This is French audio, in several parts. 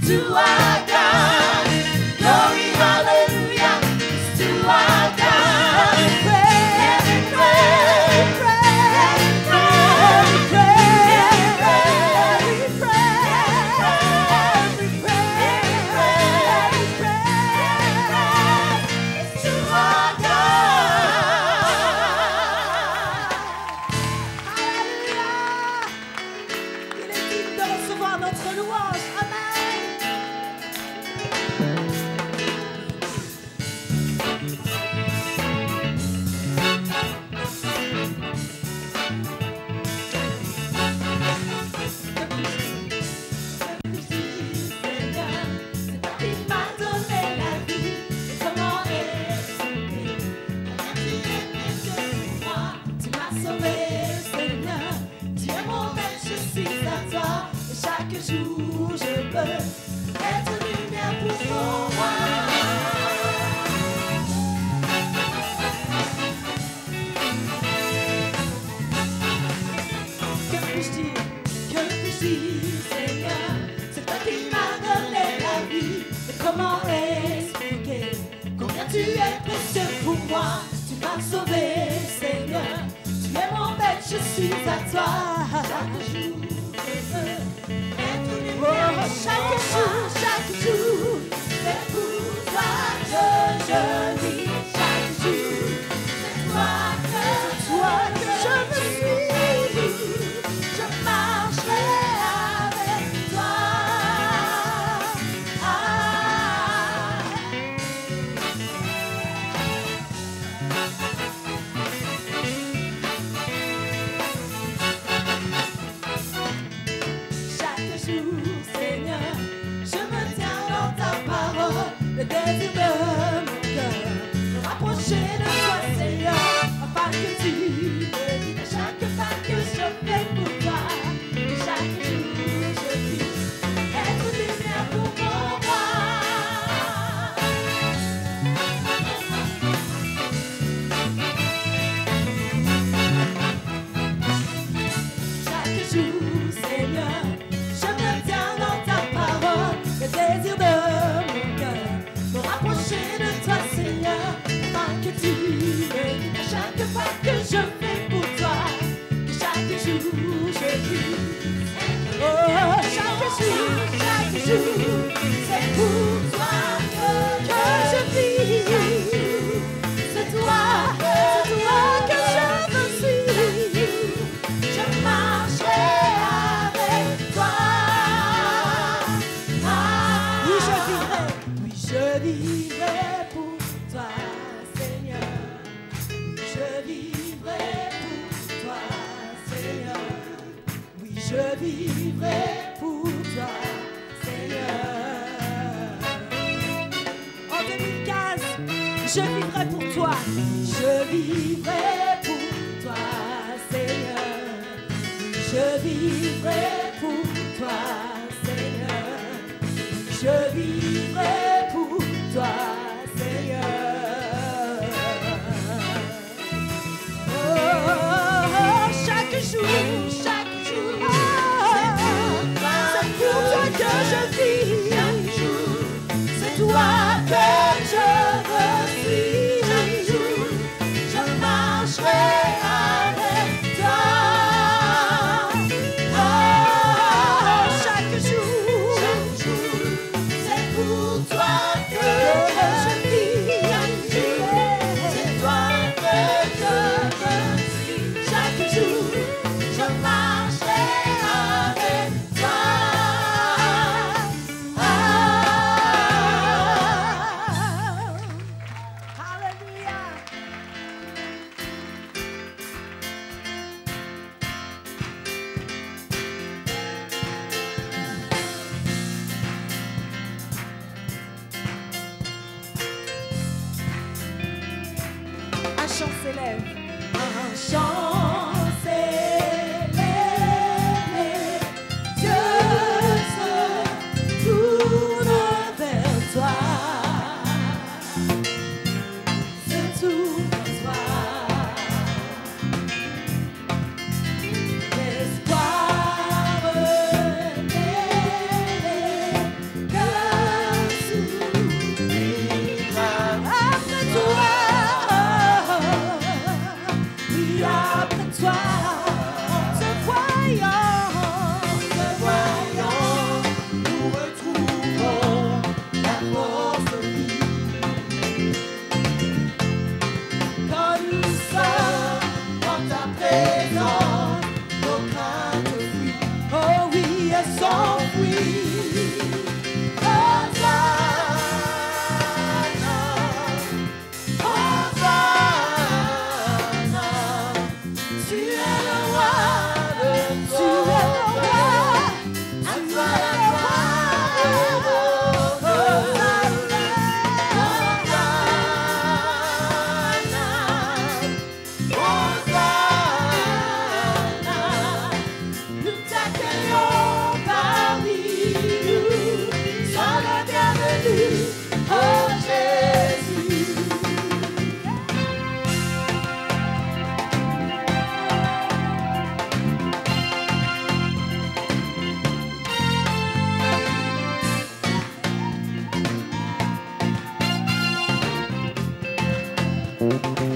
to our God. Glory, hallelujah, is to our God.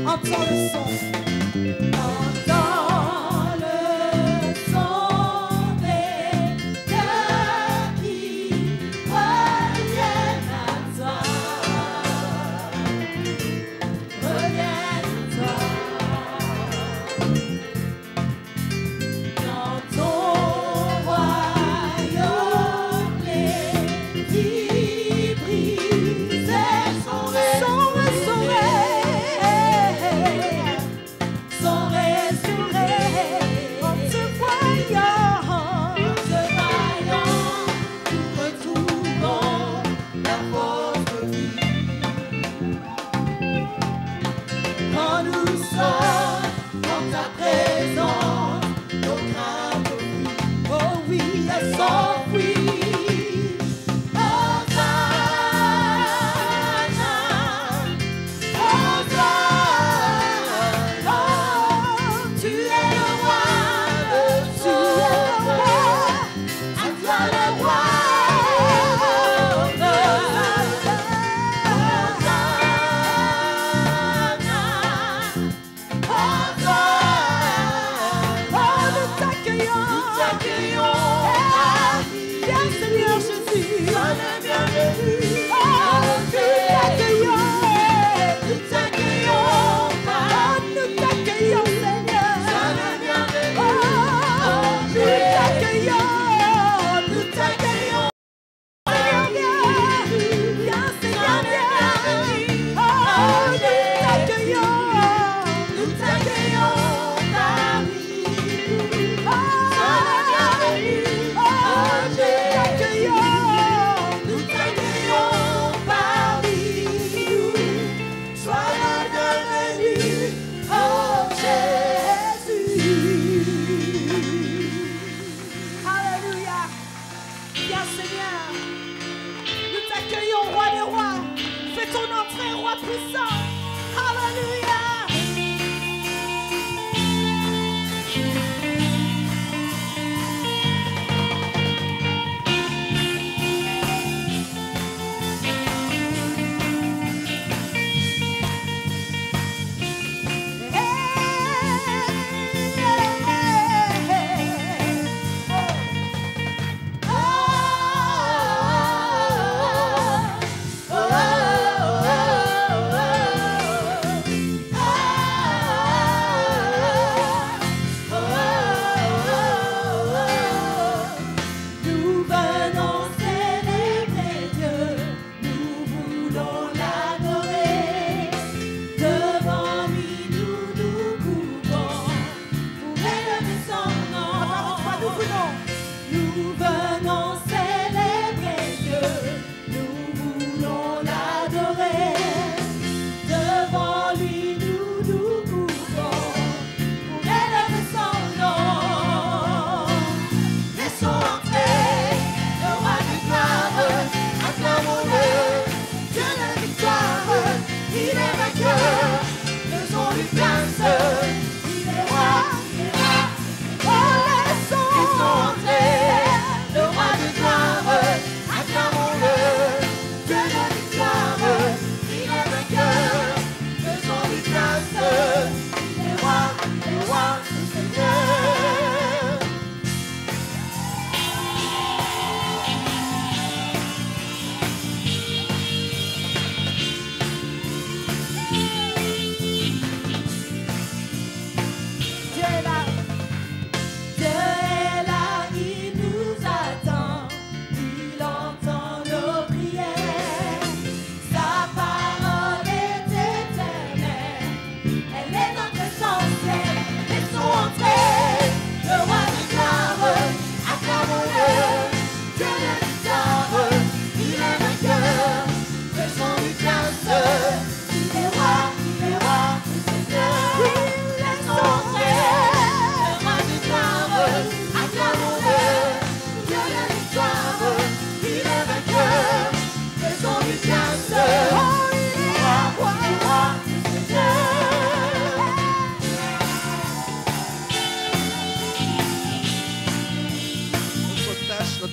Entends le son. Entends le son des cœurs qui reviennent à toi. Reviennent à toi. Dans ton royaume, les qui brisent sont puissant. Alléluia.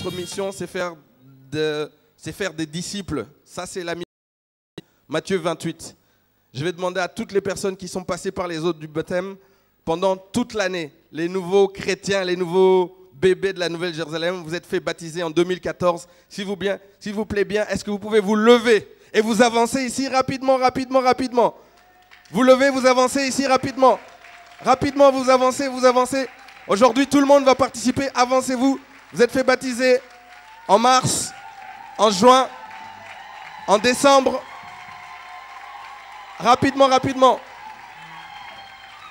notre mission, c'est faire des disciples. Ça, c'est la mission. Matthieu 28. Je vais demander à toutes les personnes qui sont passées par les eaux du baptême pendant toute l'année, les nouveaux chrétiens, les nouveaux bébés de la Nouvelle-Jérusalem, vous êtes fait baptiser en 2014. S'il vous plaît bien, est-ce que vous pouvez vous lever et vous avancer ici rapidement. Vous levez, vous avancez ici rapidement. Rapidement, vous avancez. Aujourd'hui, tout le monde va participer. Avancez-vous. Vous êtes fait baptiser en mars, en juin, en décembre. Rapidement.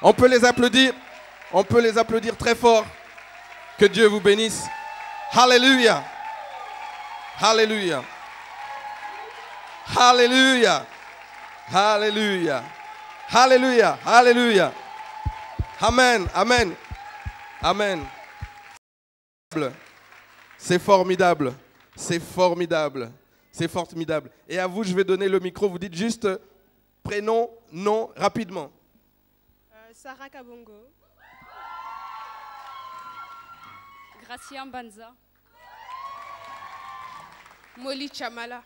On peut les applaudir très fort. Que Dieu vous bénisse. Alléluia. Alléluia. Alléluia. Alléluia. Alléluia. Alléluia. Amen. Amen. Amen. C'est formidable. C'est formidable. C'est formidable. Et à vous, je vais donner le micro. Vous dites juste prénom, nom, rapidement. Sarah Kabongo. Gracia Banza. Molly Chamala.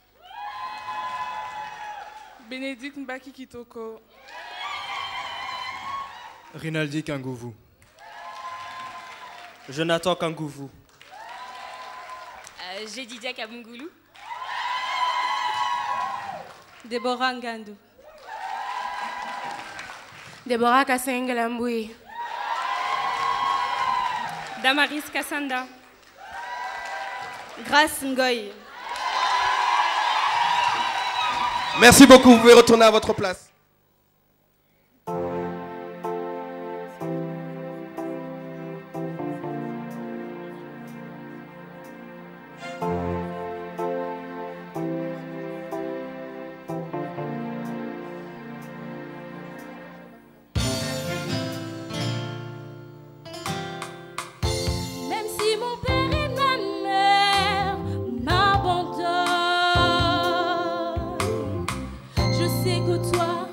Bénédicte Mbaki Kitoko. Rinaldi Kangouvou. Jonathan Kangouvou. Jedidia Kabungoulou. Déborah Ngandou. Déborah Kassengelamboui. Damaris Kassanda. Grâce Ngoy. Merci beaucoup, vous pouvez retourner à votre place. Même si mon père et ma mère m'abandonnent, je sais que toi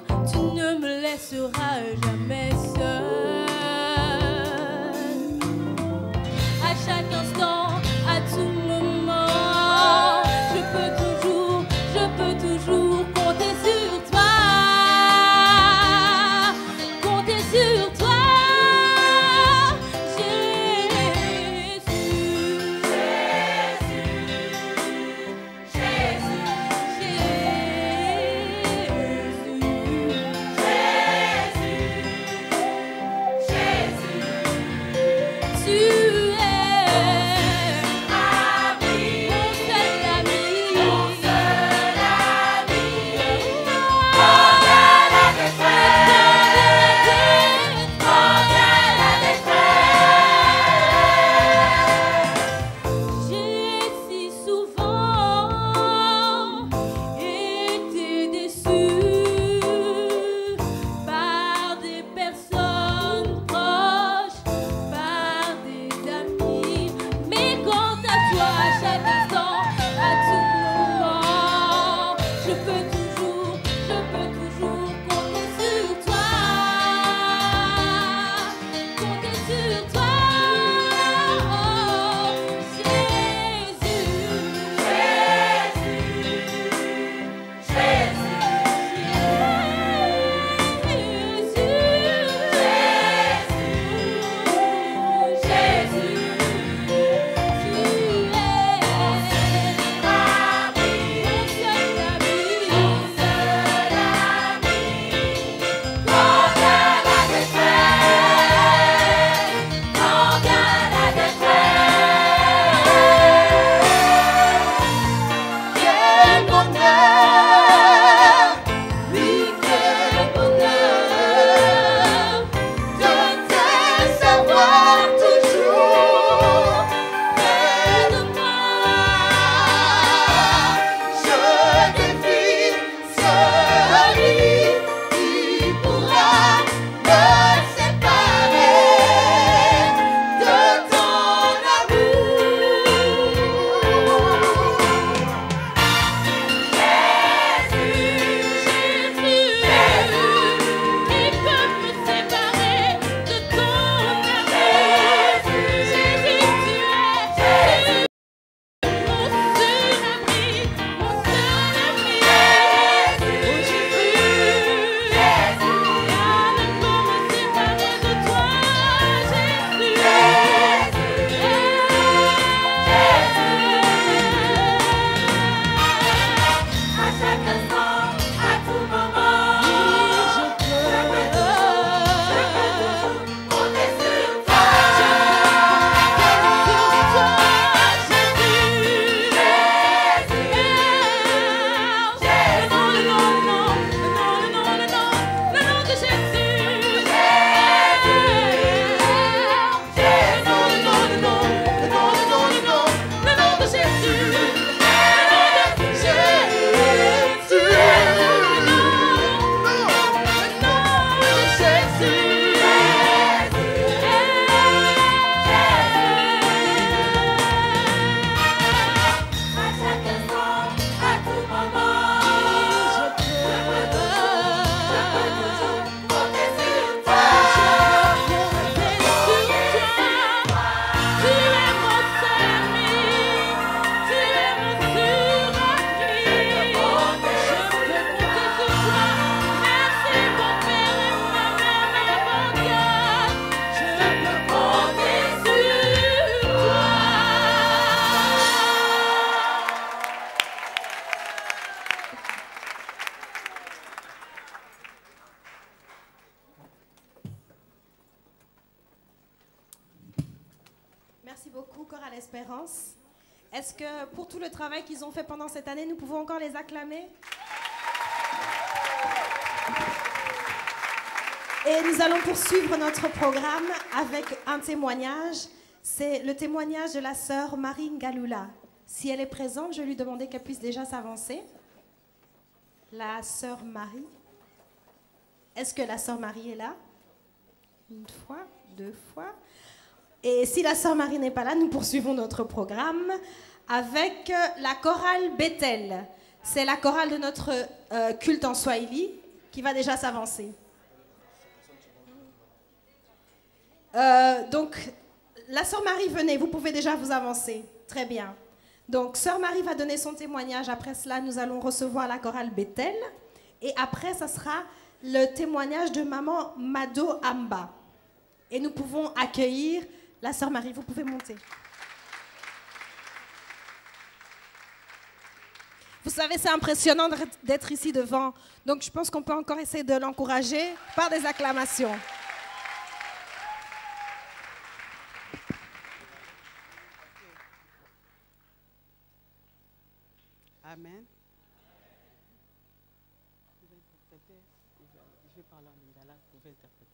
l'Espérance. Est-ce que pour tout le travail qu'ils ont fait pendant cette année, nous pouvons encore les acclamer? Et nous allons poursuivre notre programme avec un témoignage. C'est le témoignage de la sœur Marie Ngalula. Si elle est présente, je vais lui demander qu'elle puisse déjà s'avancer. La sœur Marie. Est-ce que la sœur Marie est là? Une fois, deux fois. Et si la sœur Marie n'est pas là, nous poursuivons notre programme avec la chorale Bethel. C'est la chorale de notre culte en Swahili qui va déjà s'avancer. Donc, la sœur Marie, venez, vous pouvez déjà vous avancer. Très bien. Donc, sœur Marie va donner son témoignage. Après cela, nous allons recevoir la chorale Bethel. Et après, ça sera le témoignage de maman Mado Amba. Et nous pouvons accueillir la sœur Marie. Vous pouvez monter. Vous savez, c'est impressionnant d'être ici devant. Donc, je pense qu'on peut encore essayer de l'encourager par des acclamations. Amen. Je vais interpréter. Je vais parler en lingala. Vous pouvez interpréter.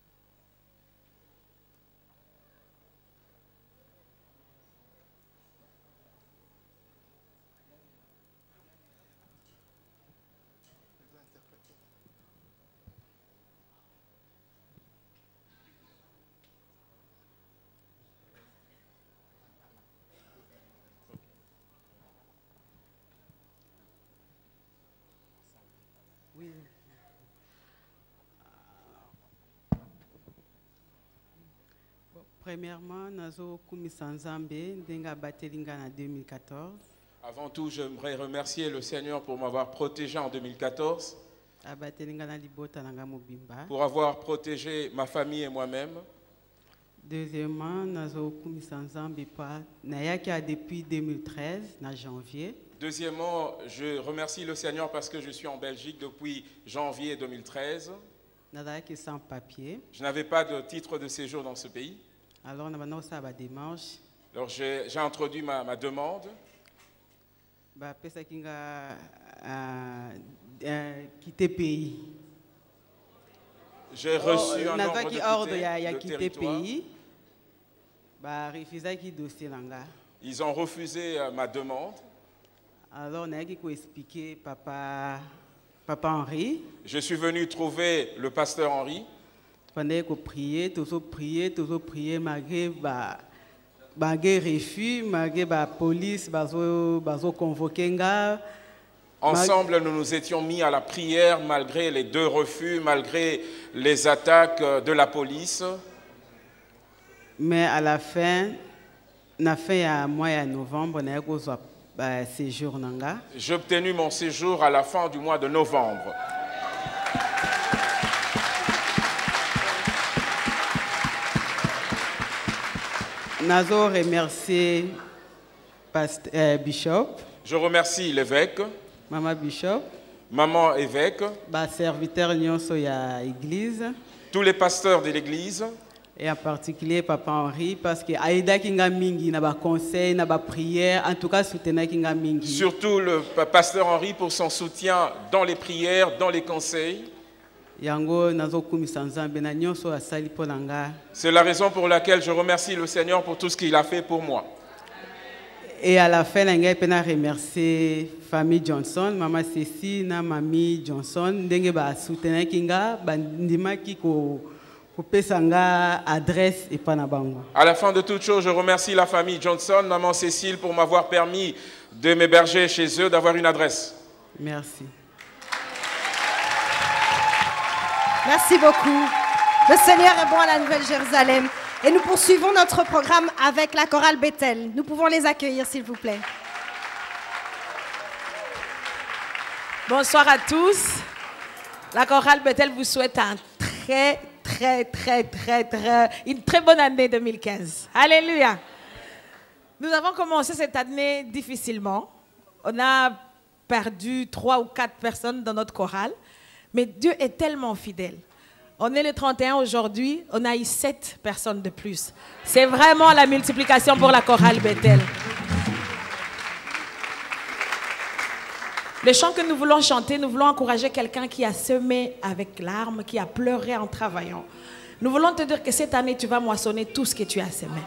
Oui. Premièrement, nazo kumisanzambe ndenga batelinga en 2014. Avant tout, j'aimerais remercier le Seigneur pour m'avoir protégé en 2014, Abatelinga na libota nanga mobimba. pour avoir protégé ma famille et moi-même. Deuxièmement, nazo kumisanzambe pa nayaki depuis 2013 na janvier. Deuxièmement, je remercie le Seigneur parce que je suis en Belgique depuis janvier 2013. Nazalaki sans papier. Je n'avais pas de titre de séjour dans ce pays. Alors on a ba démarche. Alors j'ai introduit ma demande. Ba pesa kinga quitter pays. J'ai reçu un ordre ordre de quitter territoire. pays. Ba refusé qui dossier langa. Ils ont refusé ma demande. Alors on a qui expliquer papa Henri. Je suis venu trouver le pasteur Henri. Pendant qu'on priait, toujours prier malgré malgré refus, malgré la police, bazo convoqué. Ensemble, nous nous étions mis à la prière malgré les deux refus, malgré les attaques de la police. Mais à la fin, na fin à mois de novembre, on a eu séjour nanga. J'ai obtenu mon séjour à la fin du mois de novembre. Nazo remercier Bishop. Je remercie l'évêque, Maman Bishop, maman évêque, serviteur nyonso ya église. tous les pasteurs de l'église. Et en particulier Papa Henri, parce que Aïda Kinga Mingi, n'a pas conseil, n'a pas prière, en tout cas soutenir Kinga Mingi. Surtout le pasteur Henri pour son soutien dans les prières, dans les conseils. C'est la raison pour laquelle je remercie le Seigneur pour tout ce qu'il a fait pour moi. Et à la fin, je remercie la famille Johnson, Maman Cécile, Mamie Johnson, de soutenir Kinga, bandima kiko. Adresse et à la fin de toute chose, je remercie la famille Johnson, maman Cécile, pour m'avoir permis de m'héberger chez eux, d'avoir une adresse. Merci. Merci beaucoup. Le Seigneur est bon à la Nouvelle-Jérusalem. Et nous poursuivons notre programme avec la chorale Bethel. Nous pouvons les accueillir, s'il vous plaît. Bonsoir à tous. La chorale Bethel vous souhaite une très bonne année 2015. Alléluia. Nous avons commencé cette année difficilement. On a perdu 3 ou 4 personnes dans notre chorale. Mais Dieu est tellement fidèle. On est le 31 aujourd'hui, on a eu 7 personnes de plus. C'est vraiment la multiplication pour la chorale Bethel. Le chant que nous voulons chanter, nous voulons encourager quelqu'un qui a semé avec larmes, qui a pleuré en travaillant. Nous voulons te dire que cette année, tu vas moissonner tout ce que tu as semé.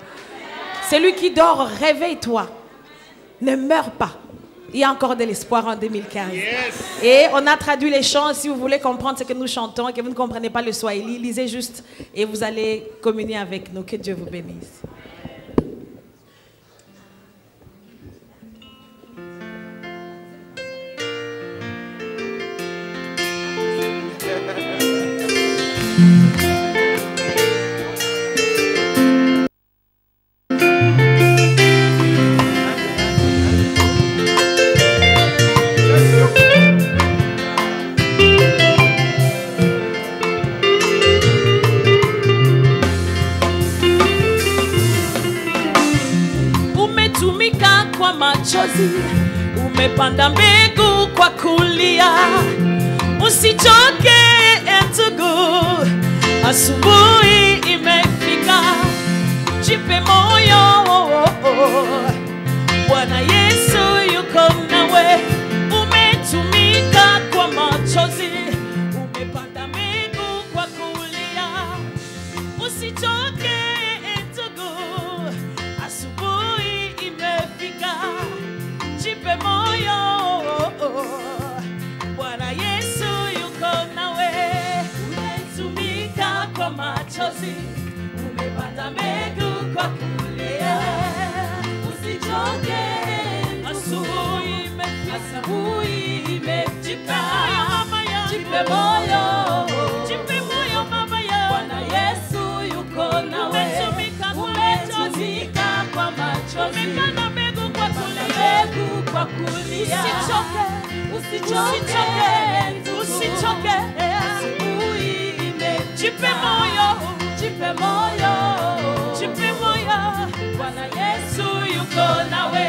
Celui qui dort, réveille-toi. Ne meurs pas. Il y a encore de l'espoir en 2015. Yes. Et on a traduit les chants. Si vous voulez comprendre ce que nous chantons et que vous ne comprenez pas le Swahili, lisez juste et vous allez communier avec nous. Que Dieu vous bénisse. Umepanda mbegu kwa kulia, usichoke ndugu, asubuhi imefika, jipe moyo, Bwana Yesu yuko nawe. Umetumika kwa machozi, umepanda mbegu kwa kulia, usichoke ndugu, asubuhi imefika, jipe moyo, Bwana Yesu yuko nawe. Umetumika kwa machozi, umepanda mbegu kwa kulia, usichoke, asubuhi imefika, jipe moyo, mama ya Bwana Yesu yuko nawe. Umetumika kwa machozi, umepanda mbegu kwa kulia, usichoke, asubuhi jipe moyo, Bwana Yesu yuko nawe.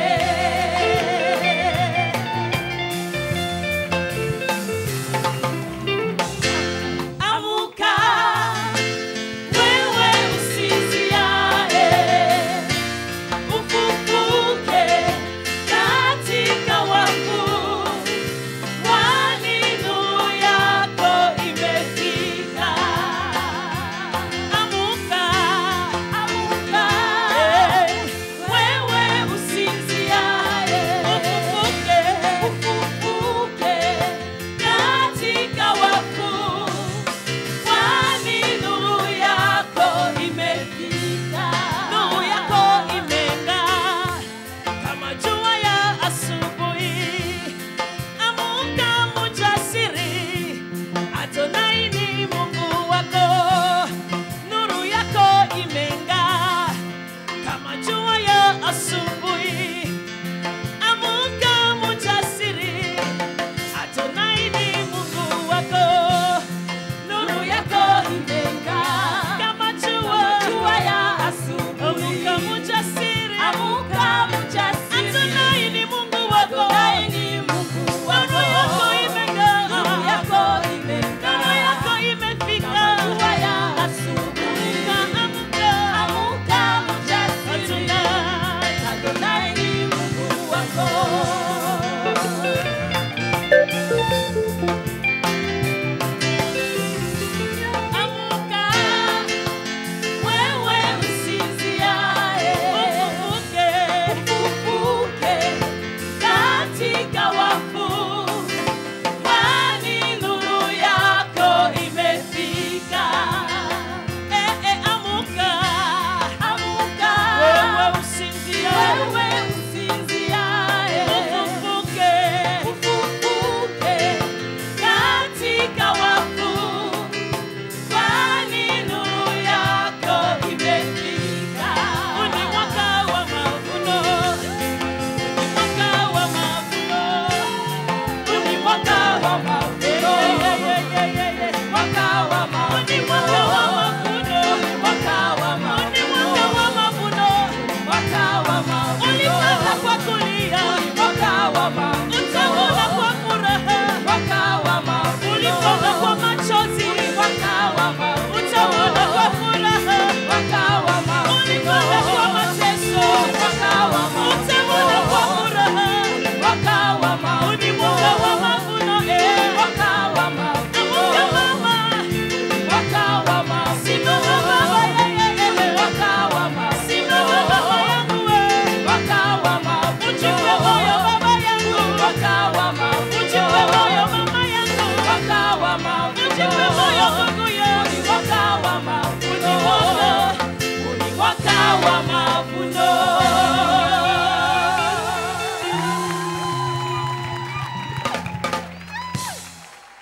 Amuka, wewe usiziae, ufufuke katika wafu, walinu yako imefika. Amuka, wewe usinzia.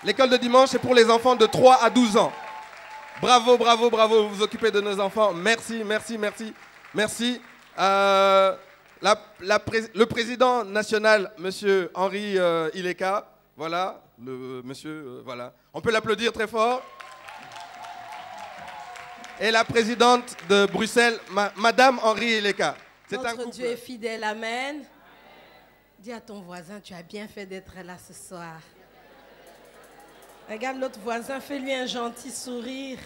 L'école de dimanche, c'est pour les enfants de 3 à 12 ans. Bravo, bravo, bravo, vous vous occupez de nos enfants. Merci, merci, merci, merci. Le président national, monsieur Henri Ileka, voilà, le monsieur, voilà. On peut l'applaudir très fort. Et la présidente de Bruxelles, madame Henri Ileka. C'est un couple. Dieu est fidèle, amen. Dis à ton voisin, tu as bien fait d'être là ce soir. Regarde l'autre voisin, fais-lui un gentil sourire.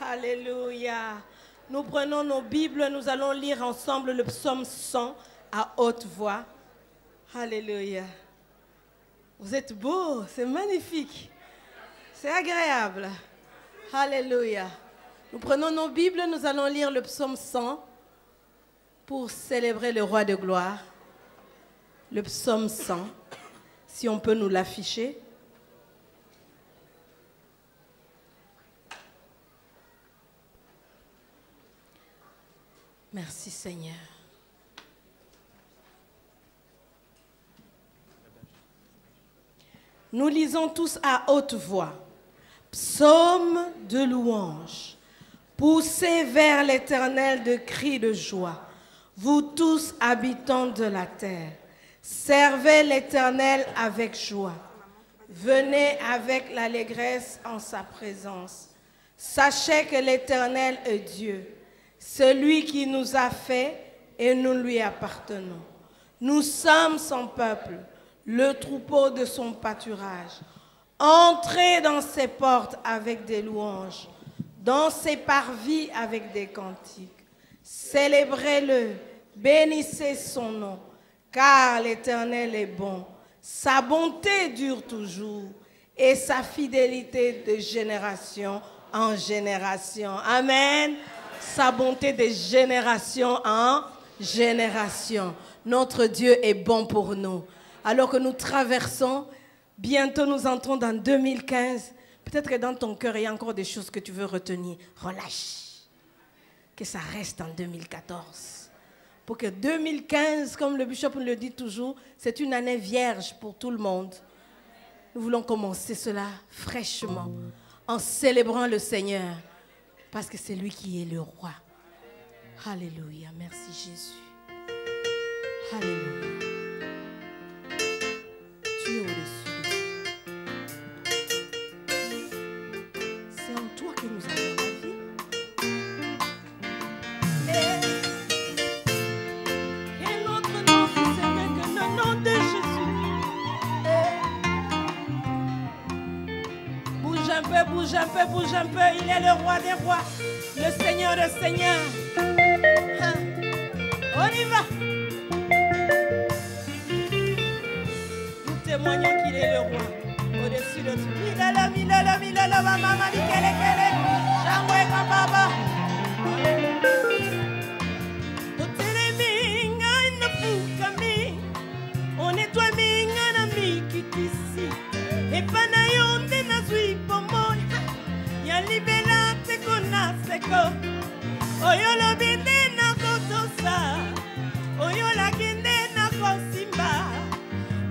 Alléluia. Nous prenons nos Bibles, nous allons lire ensemble le psaume 100 à haute voix. Alléluia. Vous êtes beaux, c'est magnifique. C'est agréable. Alléluia. Nous prenons nos Bibles, nous allons lire le psaume 100 pour célébrer le roi de gloire. Le psaume 100. Si on peut nous l'afficher. Merci Seigneur. Nous lisons tous à haute voix. Psaume de louange. Poussez vers l'Éternel de cris de joie, vous tous habitants de la terre. Servez l'Éternel avec joie. Venez avec l'allégresse en sa présence. Sachez que l'Éternel est Dieu, celui qui nous a fait et nous lui appartenons. Nous sommes son peuple, le troupeau de son pâturage. Entrez dans ses portes avec des louanges, dans ses parvis avec des cantiques. Célébrez-le, bénissez son nom. Car l'Éternel est bon, sa bonté dure toujours et sa fidélité de génération en génération. Amen. Sa bonté de génération en génération. Notre Dieu est bon pour nous. Alors que nous traversons, bientôt nous entrons dans 2015. Peut-être que dans ton cœur, il y a encore des choses que tu veux retenir. Relâche. Que ça reste en 2014. Pour que 2015, comme le bishop le dit toujours, c'est une année vierge pour tout le monde. Nous voulons commencer cela fraîchement, en célébrant le Seigneur, parce que c'est lui qui est le roi. Alléluia, merci Jésus. Alléluia. Tu es au-dessus de tout. C'est en toi que nous avons la vie. Bouge un peu, bouge un peu. Il est le roi des rois, le Seigneur des seigneurs. On y va. Nous témoignons qu'il est le roi au-dessus de tout. Milala, milala, milala, maman, mikele, kele. Jangwe, kababa. On est toi, minga, mi, kitisi. Et panayonde, na zui, pomo. Ya libela, te kona, seko. Oyo lo binde na kotosa. Oyo la kende na kosimba.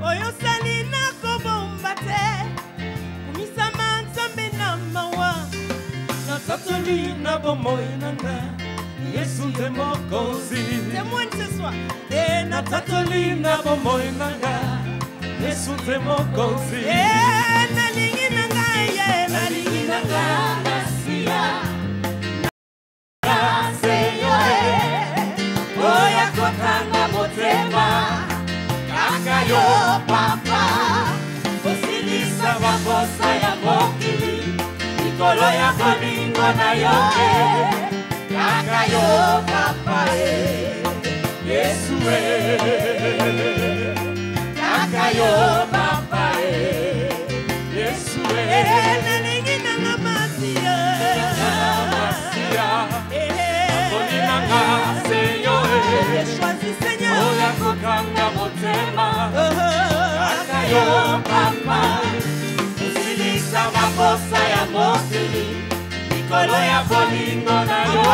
Oyo sali na kobombate. Kumisa manzambe na mawa. Na tatoli na bomoy nanga. Yesu de mokozi. Témoigne ce soir. E na tatoli na bomoy nanga. Yesu de mokozi. E na lingi nanga ye. Na lingi nanga nasia. Na Seigneur. Oya kotanga motema. Kaka yo papa. Osilisa bakosa ya mokili. Nikolo ya kolingo na yo. Kaka yo papa Yesu Kaka yo papa Yesu Nelingi nanga masia Kolinanga Seigneur Choisi Seigneur Oya kokanga motema Kaka yo papa Usilisa makosa ya mokili Nikolo ya kolingo na yo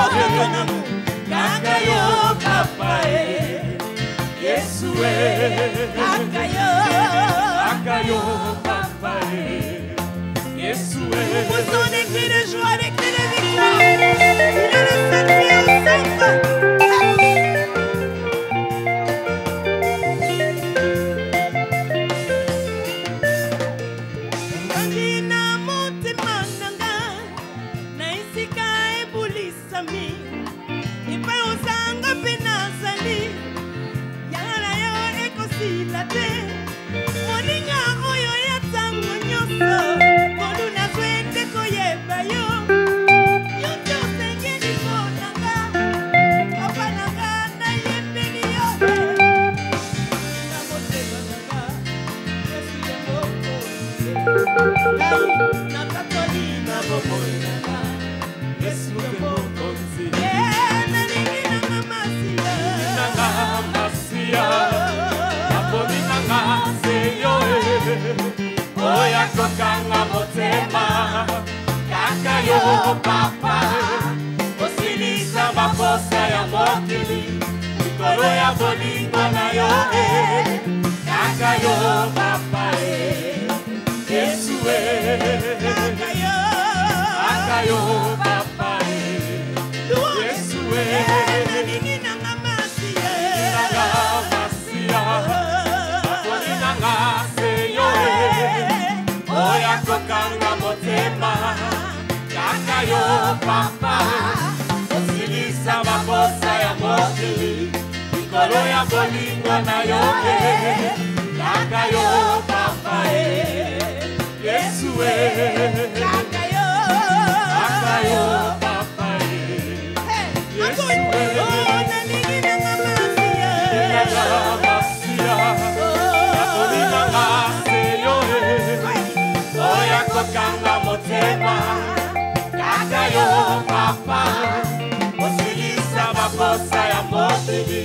Kaka yo papa Yesu Kaka yo papa Yesu Poussons des cris de joie, des cris de victoire. Il est le seul qui est au centre. Andina motema nanga na isika ebulisami ipa ozanga mpe nazali yala yo ekosila te moninga oyo ya ntango nyonso koluna zwende koyeba yo yo te osengeli mponanga papa nanga nayembeli yo na motema nanga yesu ya mokonzi ngai natatoli na bomoi nanga yesu ya mokonzi nalingi nanga masiya nanga masiya aponi nanga seyo oya kokanga motema kaka yo papa osilisa makosa ya mokili likolo ya bolingo na yo kaka yo papa Yesu kaka yo papa Yesu nalingi nanga masiya aponi nanga seyo oya kokanga motema kaka yo papa osilisa makosa ya mokili likolo ya bolingo na yo kaka yo papa Yesu kaka yo papa Yesu nalingi nanga masiya aponi nanga seyo oya kokanga motema kaka yo papa osilisa makosa ya mokili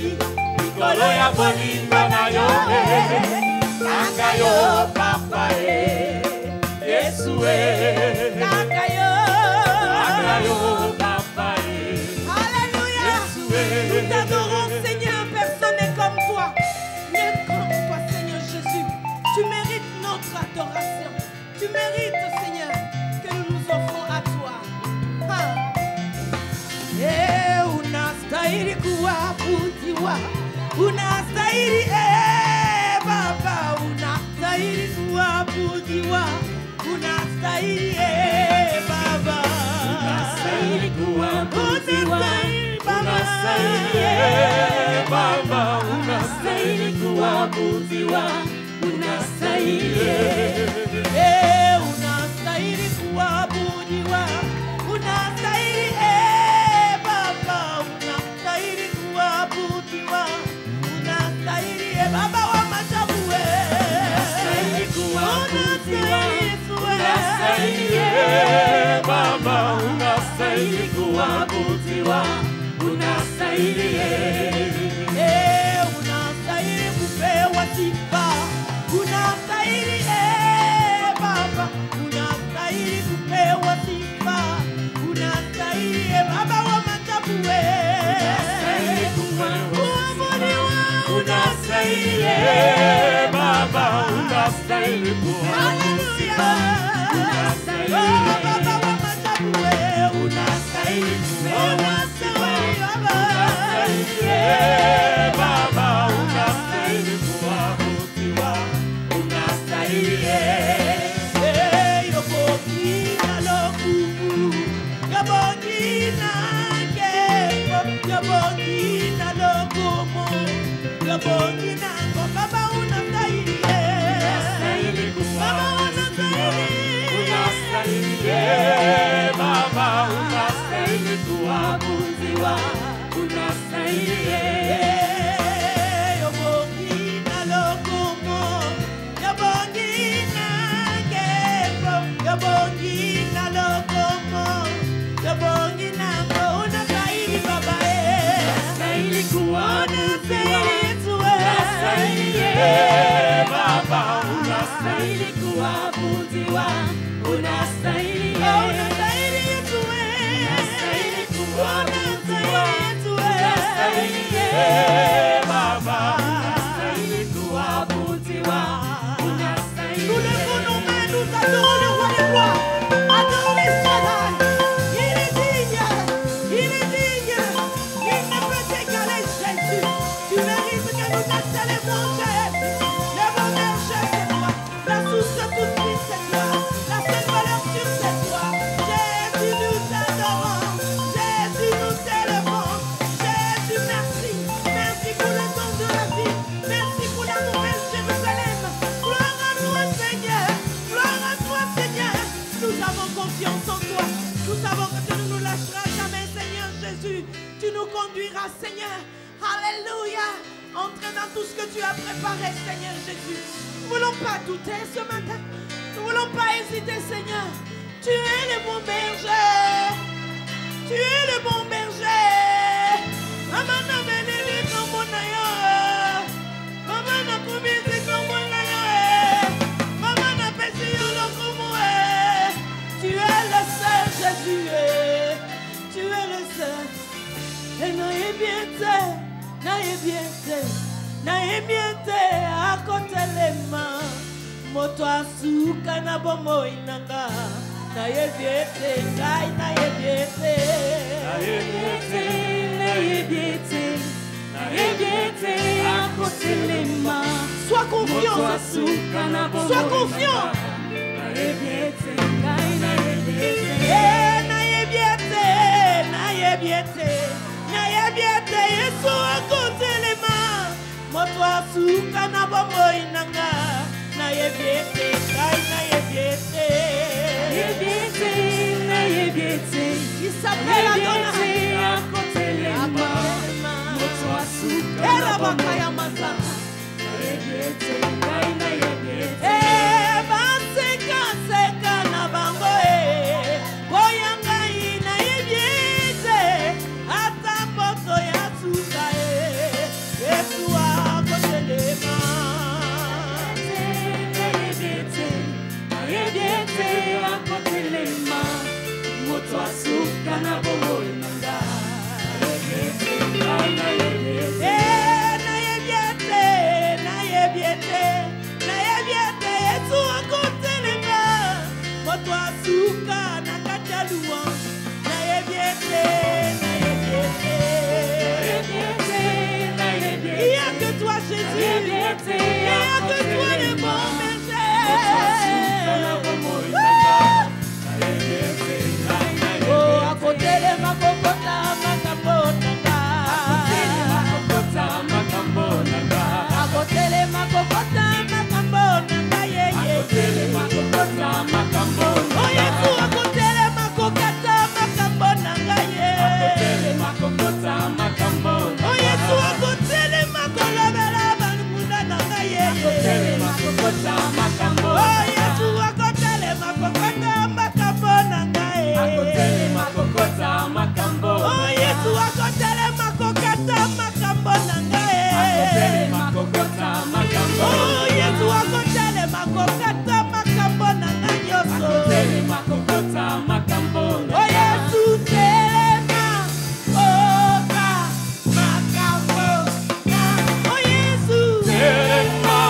likolo ya bolingo na yo kaka yo papa Yesu kaka yo papa Alléluia. Nous t'adorons, Seigneur, personne n'est comme toi. N'est comme toi, Seigneur Jésus. Tu mérites notre adoration. Tu mérites, Seigneur, que nous nous offrons à toi. Unastahili kuabudiwa. Unastahili, Baba, unastahili kuabudiwa. Unastahili, Baba. unastahili kuabudiwa Unastahili, Baba unastahili kuabudiwa unastahili unastahili kuabudiwa. Unastahili, Baba, unastahili kuabudiwa. Unastahili, Baba wa majabu, unastahili kuabudiwa unastahili, Baba unastahili kuabudiwa unastahili unastahili kupewa sifa. Unastahili, Baba, unastahili kupewa sifa. Unastahili, Baba wa majabu, unastahili kuabudiwa. unastahili Baba unastahili kuabudiwa Baba wa majabu, unastahili kupewa sifa. Baba unastahili kuabudiwa unastahili Yobogina lokumu, yobogina keko, yobogina lokumu, yobogina ngo. Baba unastahili, Baba unastahili, Baba unastahili kuabudiwa unastahili dans tout ce que tu as préparé, Seigneur Jésus. Nous ne voulons pas douter ce matin. Nous ne voulons pas hésiter, Seigneur. Tu es le bon berger. Tu es le bon berger. Maman n'a béni comme mon aïe. Maman n'a commis comme mon aïe. Maman n'a péché comme moi. Tu es le seul Jésus. Tu es le seul. Et n'ayez bien été, n'ayez bien été, n'ayez bien été à côté les mains. Moto asuka na bomo inanga. N'ayez bien été, n'ayez bien été, n'ayez bien été, n'ayez bien été, n'ayez bien été à côté les mains. Sois confiant, sois confiant. N'ayez bien été, n'ayez bien été, n'ayez bien été, n'ayez bien été. Yesu akote lema moto asuka na bombo inanga na yebiete kai na yebiete na yebiete il s'appelle Adonai akote lema moto asuka era bakaya masaka na yebiete kai na yebiete baseka seka na bango boyanga ina yebiete ata poto ya il n'y a que toi Jésus, il n'y a que toi le bon berger. Oh, à côté de ma copota, ma cambonanga. À côté de ma copota, ma cambonanga, yeah, yeah. Oh, Yesu, à côté de ma copota, ma cambonanga, yeah. Oh, Yesu, à côté de ma colabela, balmuna nanga, yeah, yeah. Oh, Yesu, à côté de ma copota, ma cambonanga, yeah. Oh, Yesu, à côté de ma copota, ma cambonanga, yeah. Oh, Yesu, à côté de ma copota, ma cambonanga, yoso. Oh, Yesu, telema, oka, macambo, oh, Yesu, telema, oka, macambo, oh, Yesu, telema,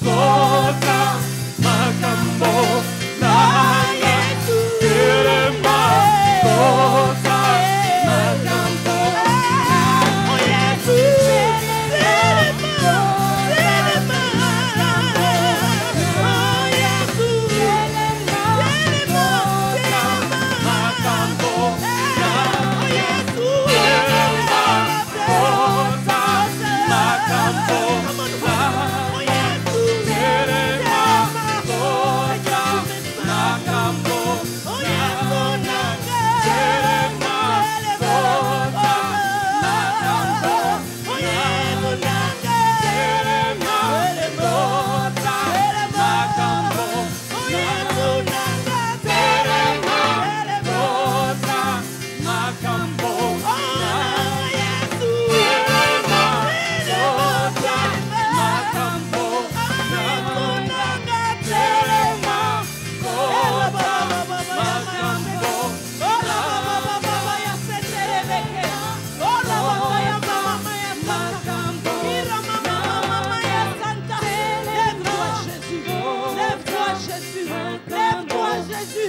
oka, macambo, oh, Yesu, telema, oh, Yesu,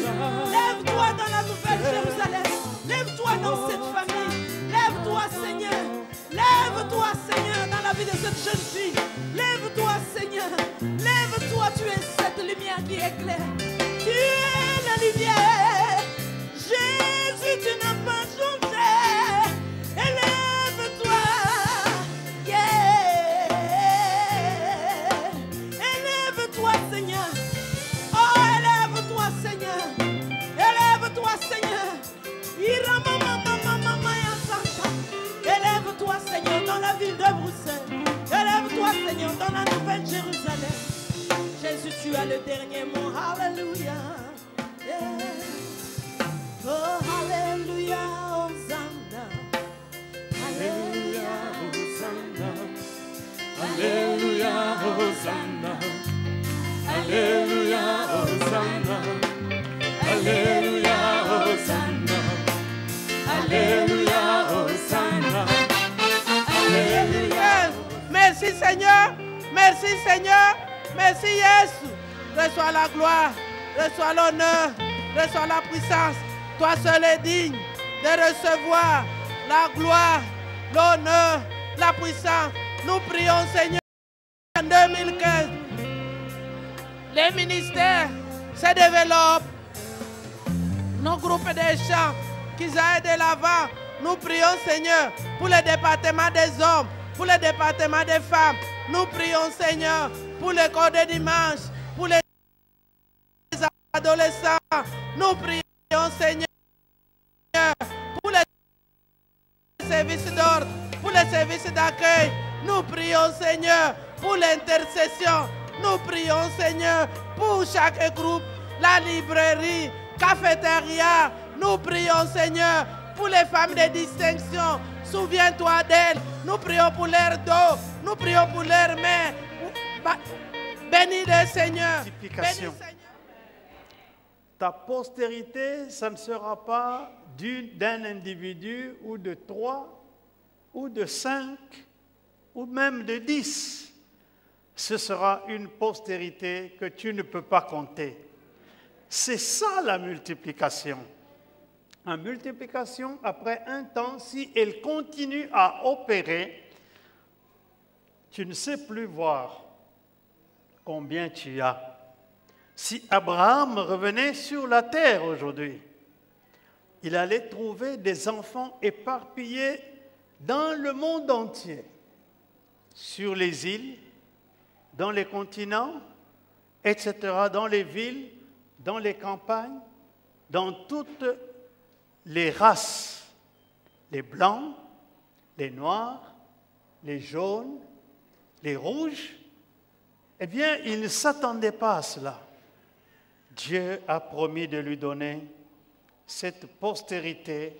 Lève-toi dans la nouvelle Jérusalem. Lève-toi dans cette famille. Lève-toi, Seigneur. Lève-toi, Seigneur, dans la vie de cette jeune fille. Lève-toi, Seigneur. Lève-toi, tu es cette lumière qui éclaire. Tu es la lumière. Jésus, tu n'as pas changé. Élève-toi. Yeah. Élève-toi, Seigneur. Oh, élève-toi, Seigneur. Élève-toi, Seigneur. Élève-toi, Seigneur, dans la ville de Bruxelles. Élève-toi nouvelle Jérusalem. Jésus, tu as le dernier mot. Alléluia. Yeah. Oh, Alléluia, Hosanna. Alléluia, Hosanna. Alléluia, Hosanna. Alléluia, Hosanna. Alléluia, Hosanna. Alléluia, Hosanna. Alléluia. Merci Seigneur. Merci Seigneur. Merci Jésus. Reçois la gloire. Reçois l'honneur. Reçois la puissance. Toi seul es digne de recevoir la gloire, l'honneur, la puissance. Nous prions Seigneur. En 2015, les ministères se développent. Nos groupes de chants qu'ils aillent de l'avant. Nous prions Seigneur pour le département des hommes, pour le département des femmes. Nous prions Seigneur pour les corps de dimanche, pour les adolescents. Nous prions Seigneur pour les services d'ordre, pour les services d'accueil. Nous prions Seigneur pour l'intercession. Nous prions Seigneur pour chaque groupe, la librairie, cafétéria. Nous prions Seigneur pour les femmes de distinction. Souviens-toi d'elles. Nous prions pour leur dos. Nous prions pour leurs mains. Bénis le Seigneur. Multiplication. Ta postérité, ça ne sera pas d'un individu ou de 3 ou de 5 ou même de 10. Ce sera une postérité que tu ne peux pas compter. C'est ça la multiplication. La multiplication, après un temps, si elle continue à opérer, tu ne sais plus voir combien tu as. Si Abraham revenait sur la terre aujourd'hui, il allait trouver des enfants éparpillés dans le monde entier, sur les îles, dans les continents, etc., dans les villes, dans les campagnes, dans toutes les races, les blancs, les noirs, les jaunes, les rouges. Eh bien, il ne s'attendait pas à cela. Dieu a promis de lui donner cette postérité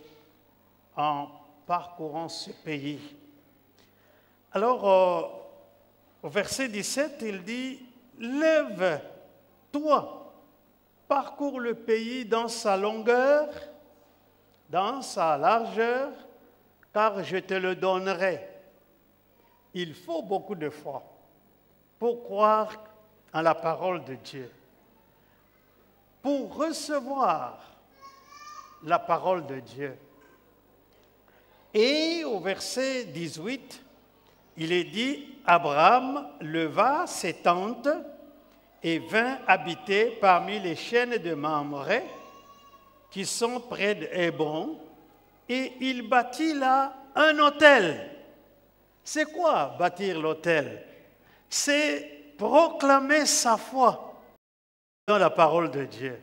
en parcourant ce pays. Alors, au verset 17, il dit, « Lève-toi, parcours le pays dans sa longueur, dans sa largeur, car je te le donnerai. » Il faut beaucoup de foi pour croire en la parole de Dieu, pour recevoir la parole de Dieu. Et au verset 18, il est dit, Abraham leva ses tentes et vint habiter parmi les chaînes de Mamré qui sont près d'Hébron, et il bâtit là un autel. C'est quoi bâtir l'autel? C'est proclamer sa foi dans la parole de Dieu.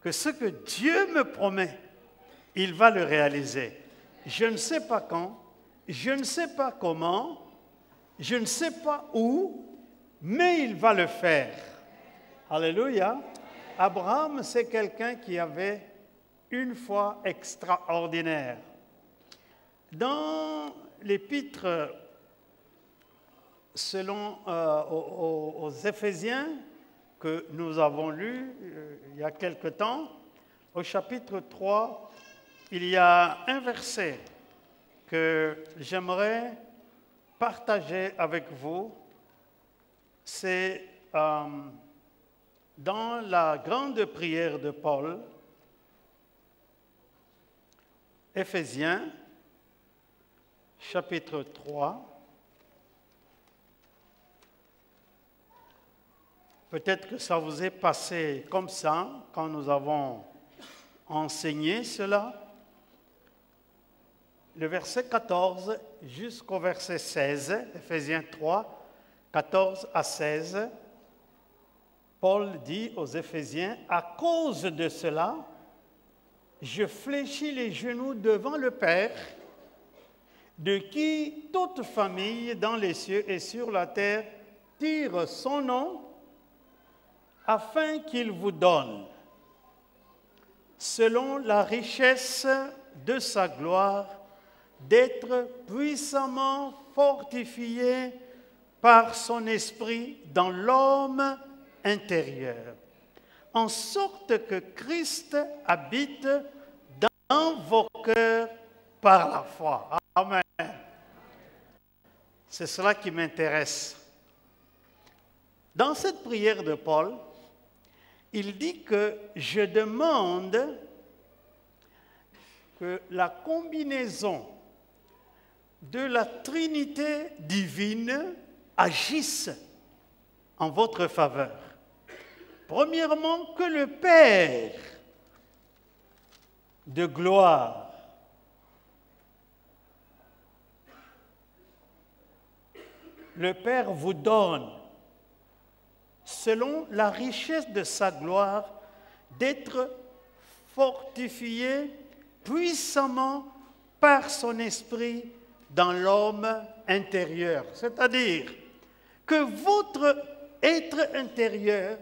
Que ce que Dieu me promet, il va le réaliser. Je ne sais pas quand, je ne sais pas comment, je ne sais pas où, mais il va le faire. Alléluia. Abraham, c'est quelqu'un qui avait une foi extraordinaire. Dans l'épître selon aux Éphésiens que nous avons lu il y a quelque temps, au chapitre 3, il y a un verset que j'aimerais partager avec vous. C'est dans la grande prière de Paul, Éphésiens, chapitre 3. Peut-être que ça vous est passé comme ça quand nous avons enseigné cela. Le verset 14 jusqu'au verset 16, Éphésiens 3, 14 à 16, Paul dit aux Éphésiens, « À cause de cela, je fléchis les genoux devant le Père, de qui toute famille dans les cieux et sur la terre tire son nom afin qu'il vous donne, selon la richesse de sa gloire, d'être puissamment fortifié par son esprit dans l'homme intérieur, en sorte que Christ habite dans vos cœurs par la foi. Amen. C'est cela qui m'intéresse. Dans cette prière de Paul, il dit que je demande que la combinaison de la Trinité divine agisse en votre faveur. Premièrement, que le Père de gloire vous donne, selon la richesse de sa gloire, d'être fortifié puissamment par son esprit dans l'homme intérieur. C'est-à-dire que votre être intérieur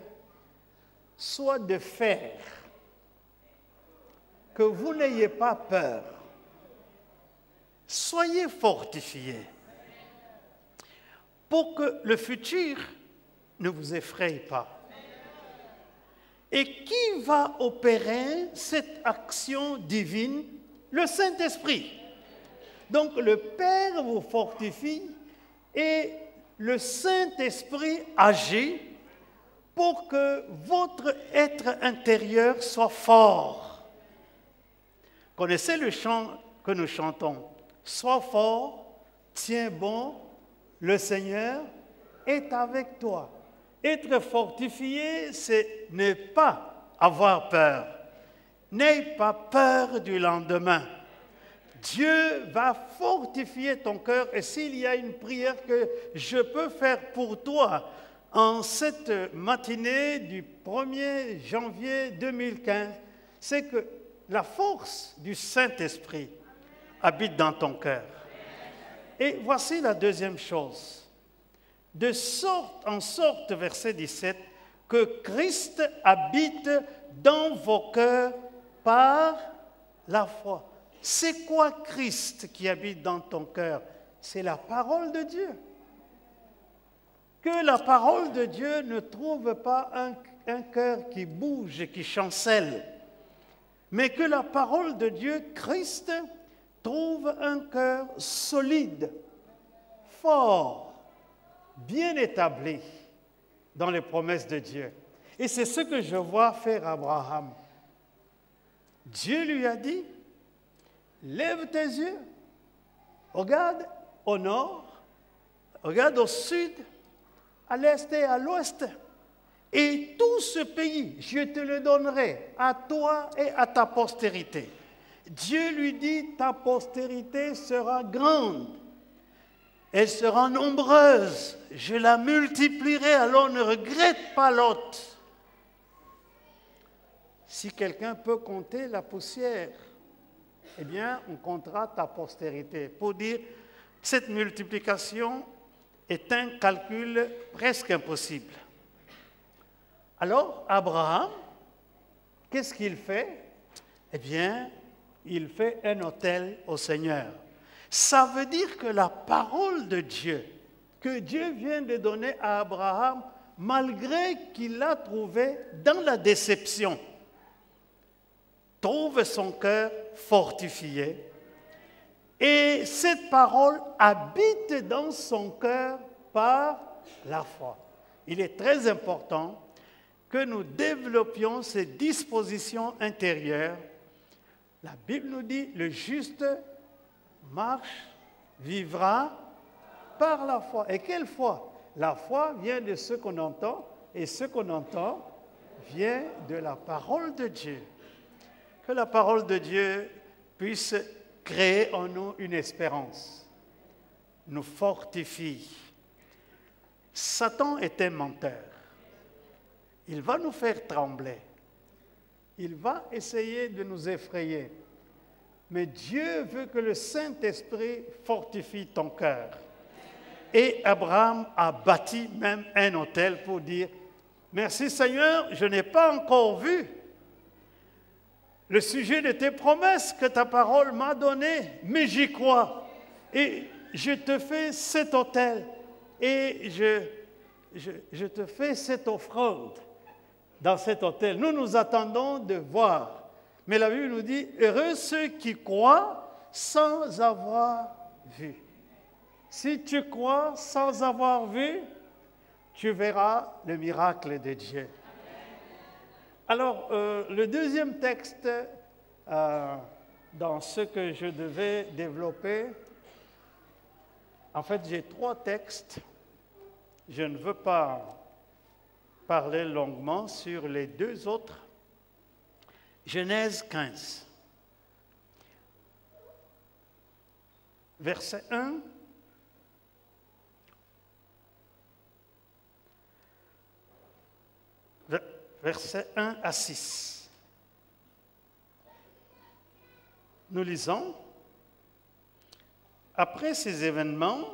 soit de fer, que vous n'ayez pas peur. Soyez fortifiés pour que le futur ne vous effraie pas. Et qui va opérer cette action divine? Le Saint-Esprit. Donc le Père vous fortifie et le Saint-Esprit agit pour que votre être intérieur soit fort. Connaissez le chant que nous chantons? Sois fort, tiens bon, le Seigneur est avec toi. Être fortifié, c'est ne pas avoir peur. N'aie pas peur du lendemain. Dieu va fortifier ton cœur. Et s'il y a une prière que je peux faire pour toi en cette matinée du 1er janvier 2015, c'est que la force du Saint-Esprit habite dans ton cœur. Et voici la deuxième chose. De sorte en sorte, verset 17, que Christ habite dans vos cœurs par la foi. C'est quoi Christ qui habite dans ton cœur? C'est la parole de Dieu. Que la parole de Dieu ne trouve pas un cœur qui bouge et qui chancelle, mais que la parole de Dieu, Christ, trouve un cœur solide, fort, bien établi dans les promesses de Dieu. Et c'est ce que je vois faire Abraham. Dieu lui a dit, lève tes yeux, regarde au nord, regarde au sud, à l'est et à l'ouest. Et tout ce pays, je te le donnerai à toi et à ta postérité. Dieu lui dit, ta postérité sera grande. Elle sera nombreuse. Je la multiplierai, alors ne regrette pas l'hôte. Si quelqu'un peut compter la poussière, eh bien, on comptera ta postérité. Pour dire, cette multiplication est un calcul presque impossible. Alors, Abraham, qu'est-ce qu'il fait? Eh bien, il fait un autel au Seigneur. Ça veut dire que la parole de Dieu, que Dieu vient de donner à Abraham, malgré qu'il l'a trouvée dans la déception, trouve son cœur fortifié. Et cette parole habite dans son cœur par la foi. Il est très important que nous développions ces dispositions intérieures. La Bible nous dit, le juste marche, vivra par la foi. Et quelle foi? La foi vient de ce qu'on entend, et ce qu'on entend vient de la parole de Dieu. Que la parole de Dieu puisse créer en nous une espérance, nous fortifie. Satan est un menteur. Il va nous faire trembler. Il va essayer de nous effrayer. Mais Dieu veut que le Saint-Esprit fortifie ton cœur. Et Abraham a bâti même un autel pour dire, merci Seigneur, je n'ai pas encore vu le sujet de tes promesses que ta parole m'a donné, mais j'y crois. Et je te fais cet autel et je te fais cette offrande dans cet autel. Nous nous attendons de voir. Mais la Bible nous dit, heureux ceux qui croient sans avoir vu. Si tu crois sans avoir vu, tu verras le miracle de Dieu. Alors, le deuxième texte dans ce que je devais développer, en fait, j'ai 3 textes. Je ne veux pas parler longuement sur les 2 autres. Genèse 15, verset 1. Versets 1 à 6. Nous lisons, après ces événements,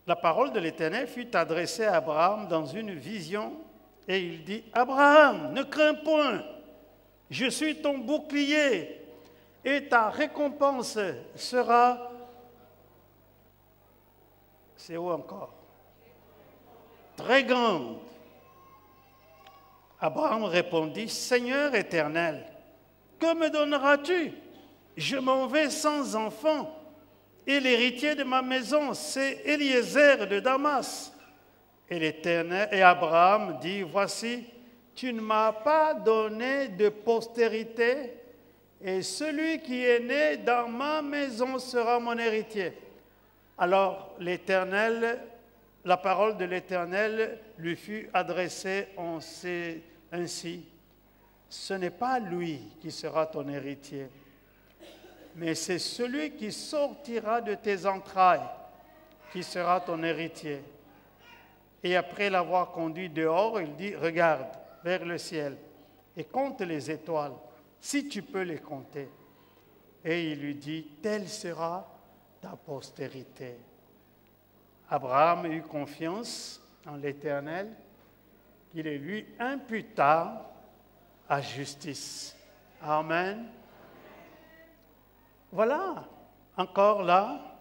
la parole de l'Éternel fut adressée à Abraham dans une vision et il dit, Abraham, ne crains point, je suis ton bouclier et ta récompense sera... C'est où encore? Très grande. Abraham répondit, Seigneur éternel, que me donneras-tu? Je m'en vais sans enfant, et l'héritier de ma maison, c'est Eliezer de Damas. Et Abraham dit, voici, tu ne m'as pas donné de postérité, et celui qui est né dans ma maison sera mon héritier. Alors l'Éternel, la parole de l'Éternel lui fut adressée ainsi, ce n'est pas lui qui sera ton héritier, mais c'est celui qui sortira de tes entrailles qui sera ton héritier. Et après l'avoir conduit dehors, il dit, regarde vers le ciel et compte les étoiles, si tu peux les compter. Et il lui dit, telle sera ta postérité. Abraham eut confiance en l'Éternel, qu'il lui imputa à justice. Amen. Voilà, encore là,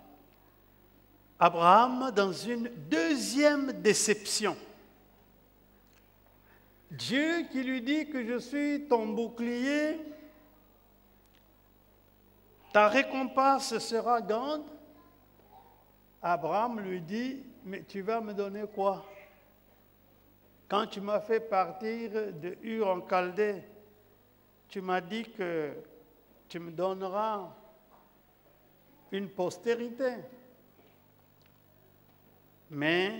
Abraham dans une deuxième déception. Dieu qui lui dit que je suis ton bouclier, ta récompense sera grande. Abraham lui dit, mais tu vas me donner quoi? Quand tu m'as fait partir de Ur en Chaldée, tu m'as dit que tu me donneras une postérité. Mais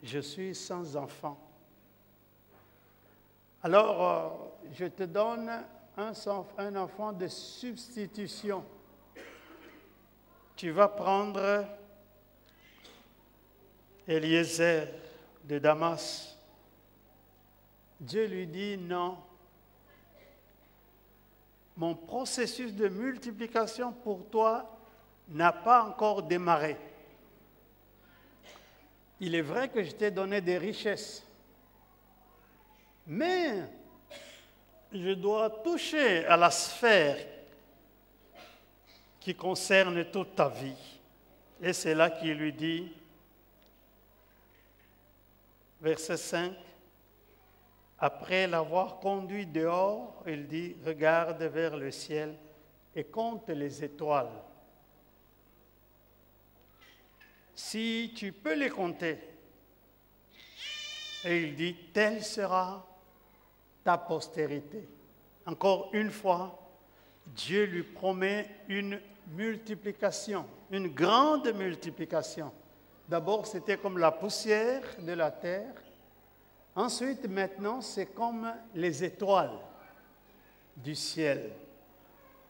je suis sans enfant. Alors, je te donne un enfant de substitution. Tu vas prendre Eliezer de Damas. Dieu lui dit non. Mon processus de multiplication pour toi n'a pas encore démarré. Il est vrai que je t'ai donné des richesses, mais je dois toucher à la sphère qui concerne toute ta vie. Et c'est là qu'il lui dit, verset 5, après l'avoir conduit dehors, il dit, regarde vers le ciel et compte les étoiles. Si tu peux les compter. Et il dit, telle sera ta postérité. Encore une fois, Dieu lui promet une multiplication, une grande multiplication. D'abord, c'était comme la poussière de la terre. Ensuite, maintenant, c'est comme les étoiles du ciel.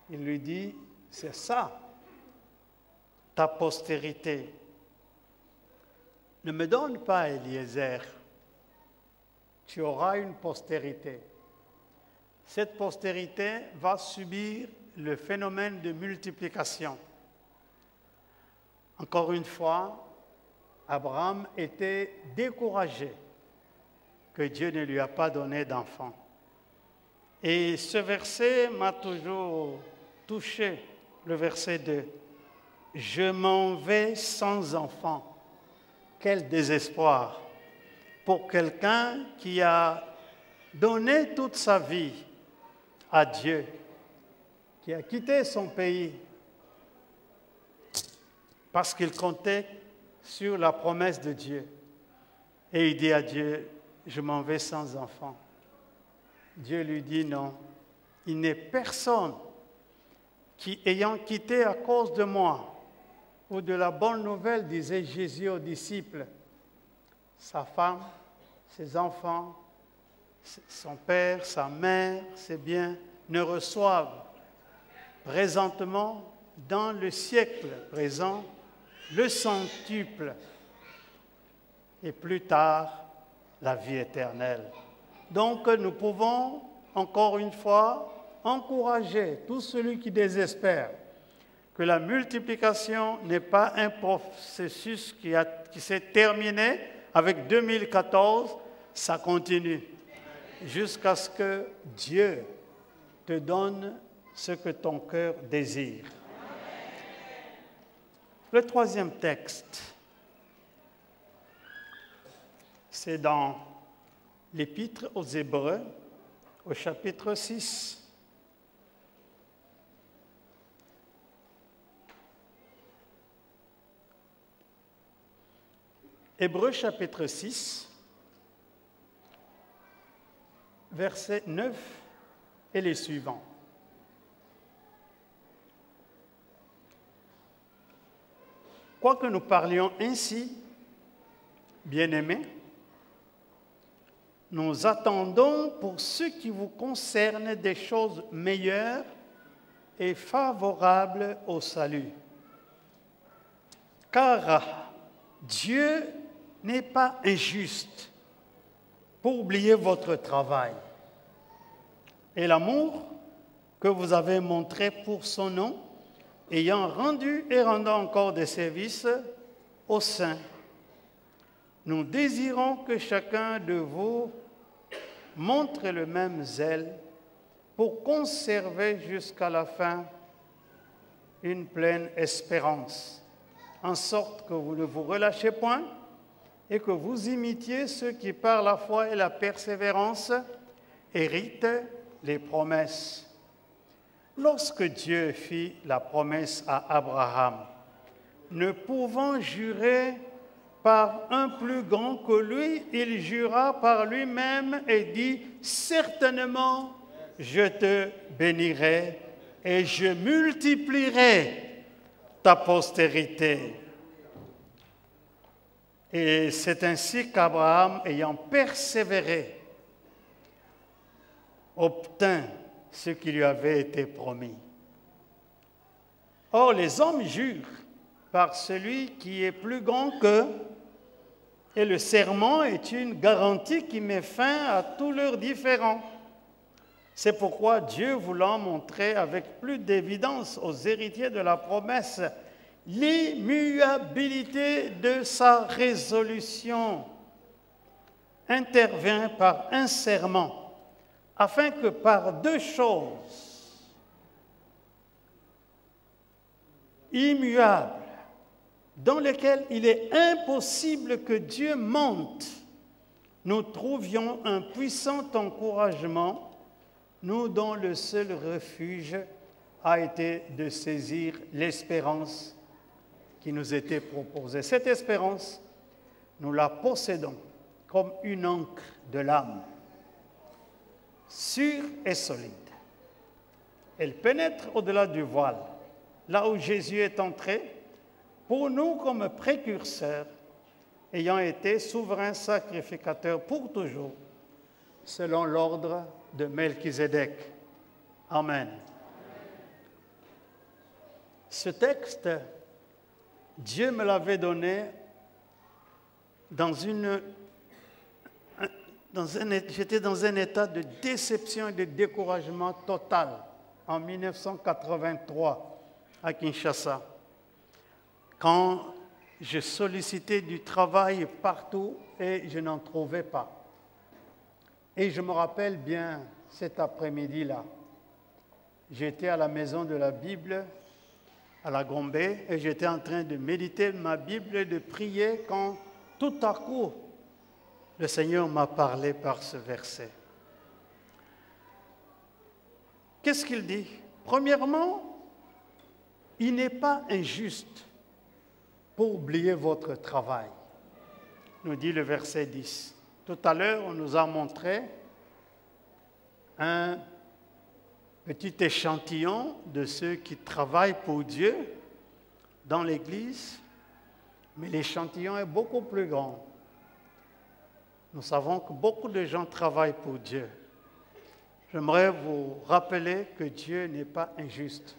Il lui dit, c'est ça, ta postérité. Ne me donne pas Eliezer, tu auras une postérité. Cette postérité va subir le phénomène de multiplication. Encore une fois, Abraham était découragé que Dieu ne lui a pas donné d'enfant. Et ce verset m'a toujours touché, le verset 2. Je m'en vais sans enfant. Quel désespoir pour quelqu'un qui a donné toute sa vie à Dieu, qui a quitté son pays parce qu'il comptait sur la promesse de Dieu. Et il dit à Dieu, je m'en vais sans enfant. Dieu lui dit non, il n'est personne qui, ayant quitté à cause de moi, ou de la bonne nouvelle, disait Jésus aux disciples, sa femme, ses enfants, son père, sa mère, ses biens, ne reçoivent présentement, dans le siècle présent, le centuple, et plus tard, la vie éternelle. Donc, nous pouvons, encore une fois, encourager tout celui qui désespère que la multiplication n'est pas un processus qui s'est terminé avec 2014, ça continue jusqu'à ce que Dieu te donne ce que ton cœur désire. Le troisième texte, c'est dans l'Épître aux Hébreux, au chapitre 6. Hébreux chapitre 6, versets 9 et les suivants. Quoique nous parlions ainsi, bien-aimés, nous attendons pour ce qui vous concerne des choses meilleures et favorables au salut. Car Dieu n'est pas injuste pour oublier votre travail et l'amour que vous avez montré pour son nom, ayant rendu et rendant encore des services aux saints. Nous désirons que chacun de vous montre le même zèle pour conserver jusqu'à la fin une pleine espérance, en sorte que vous ne vous relâchez point et que vous imitiez ceux qui, par la foi et la persévérance, héritent les promesses. Lorsque Dieu fit la promesse à Abraham, ne pouvant jurer par un plus grand que lui, il jura par lui-même et dit, « Certainement, je te bénirai et je multiplierai ta postérité. » Et c'est ainsi qu'Abraham, ayant persévéré, obtint ce qui lui avait été promis. Or, les hommes jurent par celui qui est plus grand qu'eux, et le serment est une garantie qui met fin à tous leurs différends. C'est pourquoi Dieu, voulant montrer avec plus d'évidence aux héritiers de la promesse l'immuabilité de sa résolution, intervient par un serment, afin que par deux choses immuables, dans lesquelles il est impossible que Dieu monte, nous trouvions un puissant encouragement, nous dont le seul refuge a été de saisir l'espérance qui nous était proposée. Cette espérance, nous la possédons comme une ancre de l'âme, sûre et solide. Elle pénètre au-delà du voile, là où Jésus est entré, pour nous comme précurseurs, ayant été souverain sacrificateur pour toujours, selon l'ordre de Melchizedek. Amen. Ce texte, Dieu me l'avait donné j'étais dans un état de déception et de découragement total en 1983 à Kinshasa. quand je sollicitais du travail partout et je n'en trouvais pas. Et je me rappelle bien cet après-midi-là. J'étais à la maison de la Bible, à la Gombe, et j'étais en train de méditer ma Bible et de prier quand tout à coup, le Seigneur m'a parlé par ce verset. Qu'est-ce qu'il dit? Premièrement, il n'est pas injuste pour oublier votre travail, nous dit le verset 10. Tout à l'heure, on nous a montré un petit échantillon de ceux qui travaillent pour Dieu dans l'Église, mais l'échantillon est beaucoup plus grand. Nous savons que beaucoup de gens travaillent pour Dieu. J'aimerais vous rappeler que Dieu n'est pas injuste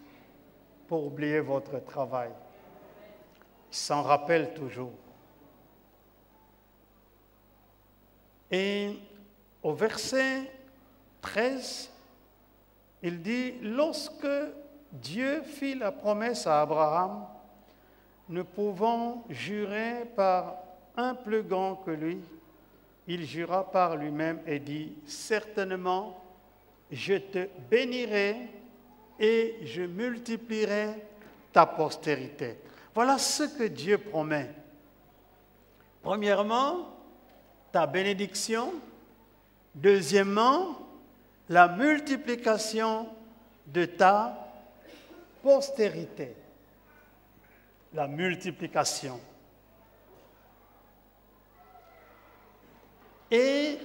pour oublier votre travail. Il s'en rappelle toujours. Et au verset 13, il dit, lorsque Dieu fit la promesse à Abraham, nous pouvons jurer par un plus grand que lui. Il jura par lui-même et dit, certainement, je te bénirai et je multiplierai ta postérité. Voilà ce que Dieu promet. Premièrement, ta bénédiction. Deuxièmement, la multiplication de ta postérité. La multiplication. Et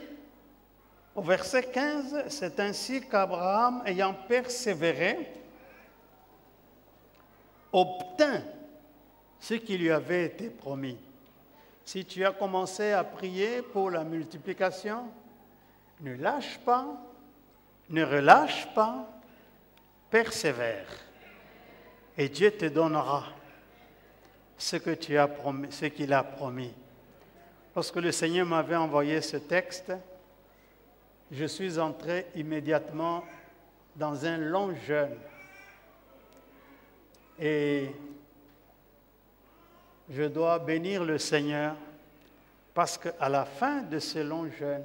au verset 15, c'est ainsi qu'Abraham, ayant persévéré, obtint ce qui lui avait été promis. Si tu as commencé à prier pour la multiplication, ne lâche pas, ne relâche pas, persévère. Et Dieu te donnera ce que tu as promis, ce qu'il a promis. Lorsque le Seigneur m'avait envoyé ce texte, je suis entré immédiatement dans un long jeûne. Et je dois bénir le Seigneur parce qu'à la fin de ce long jeûne,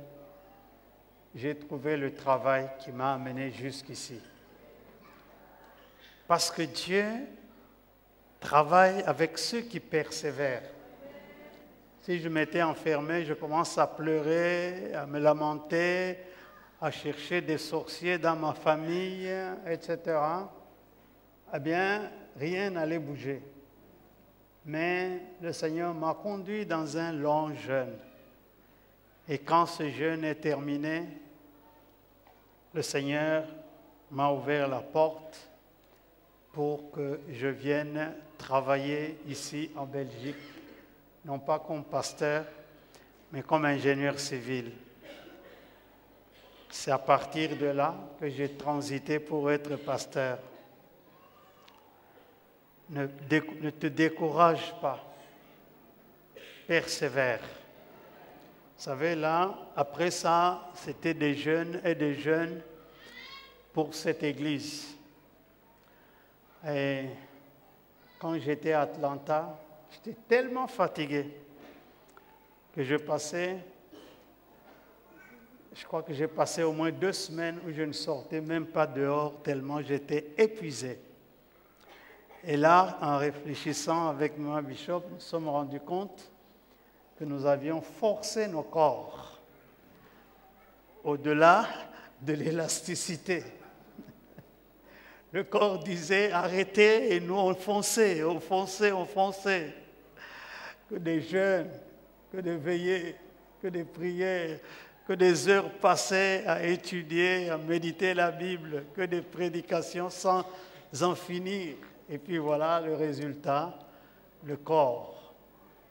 j'ai trouvé le travail qui m'a amené jusqu'ici. Parce que Dieu travaille avec ceux qui persévèrent. Si je m'étais enfermé, je commence à pleurer, à me lamenter, à chercher des sorciers dans ma famille, etc. Eh bien, rien n'allait bouger. Mais le Seigneur m'a conduit dans un long jeûne. Et quand ce jeûne est terminé, le Seigneur m'a ouvert la porte pour que je vienne travailler ici en Belgique, non pas comme pasteur, mais comme ingénieur civil. C'est à partir de là que j'ai transité pour être pasteur. Ne te décourage pas, persévère. Vous savez, là, après ça, c'était des jeunes et des jeunes pour cette église. Et quand j'étais à Atlanta, j'étais tellement fatigué que je crois que j'ai passé au moins 2 semaines où je ne sortais même pas dehors tellement j'étais épuisé. Et là, en réfléchissant avec Maman Bishop, nous nous sommes rendus compte que nous avions forcé nos corps au-delà de l'élasticité. Le corps disait arrêtez et nous on fonçait, on fonçait, on fonçait. Que des jeûnes, que des veillées, que des prières, que des heures passées à étudier, à méditer la Bible, que des prédications sans en finir. Et puis voilà le résultat, le corps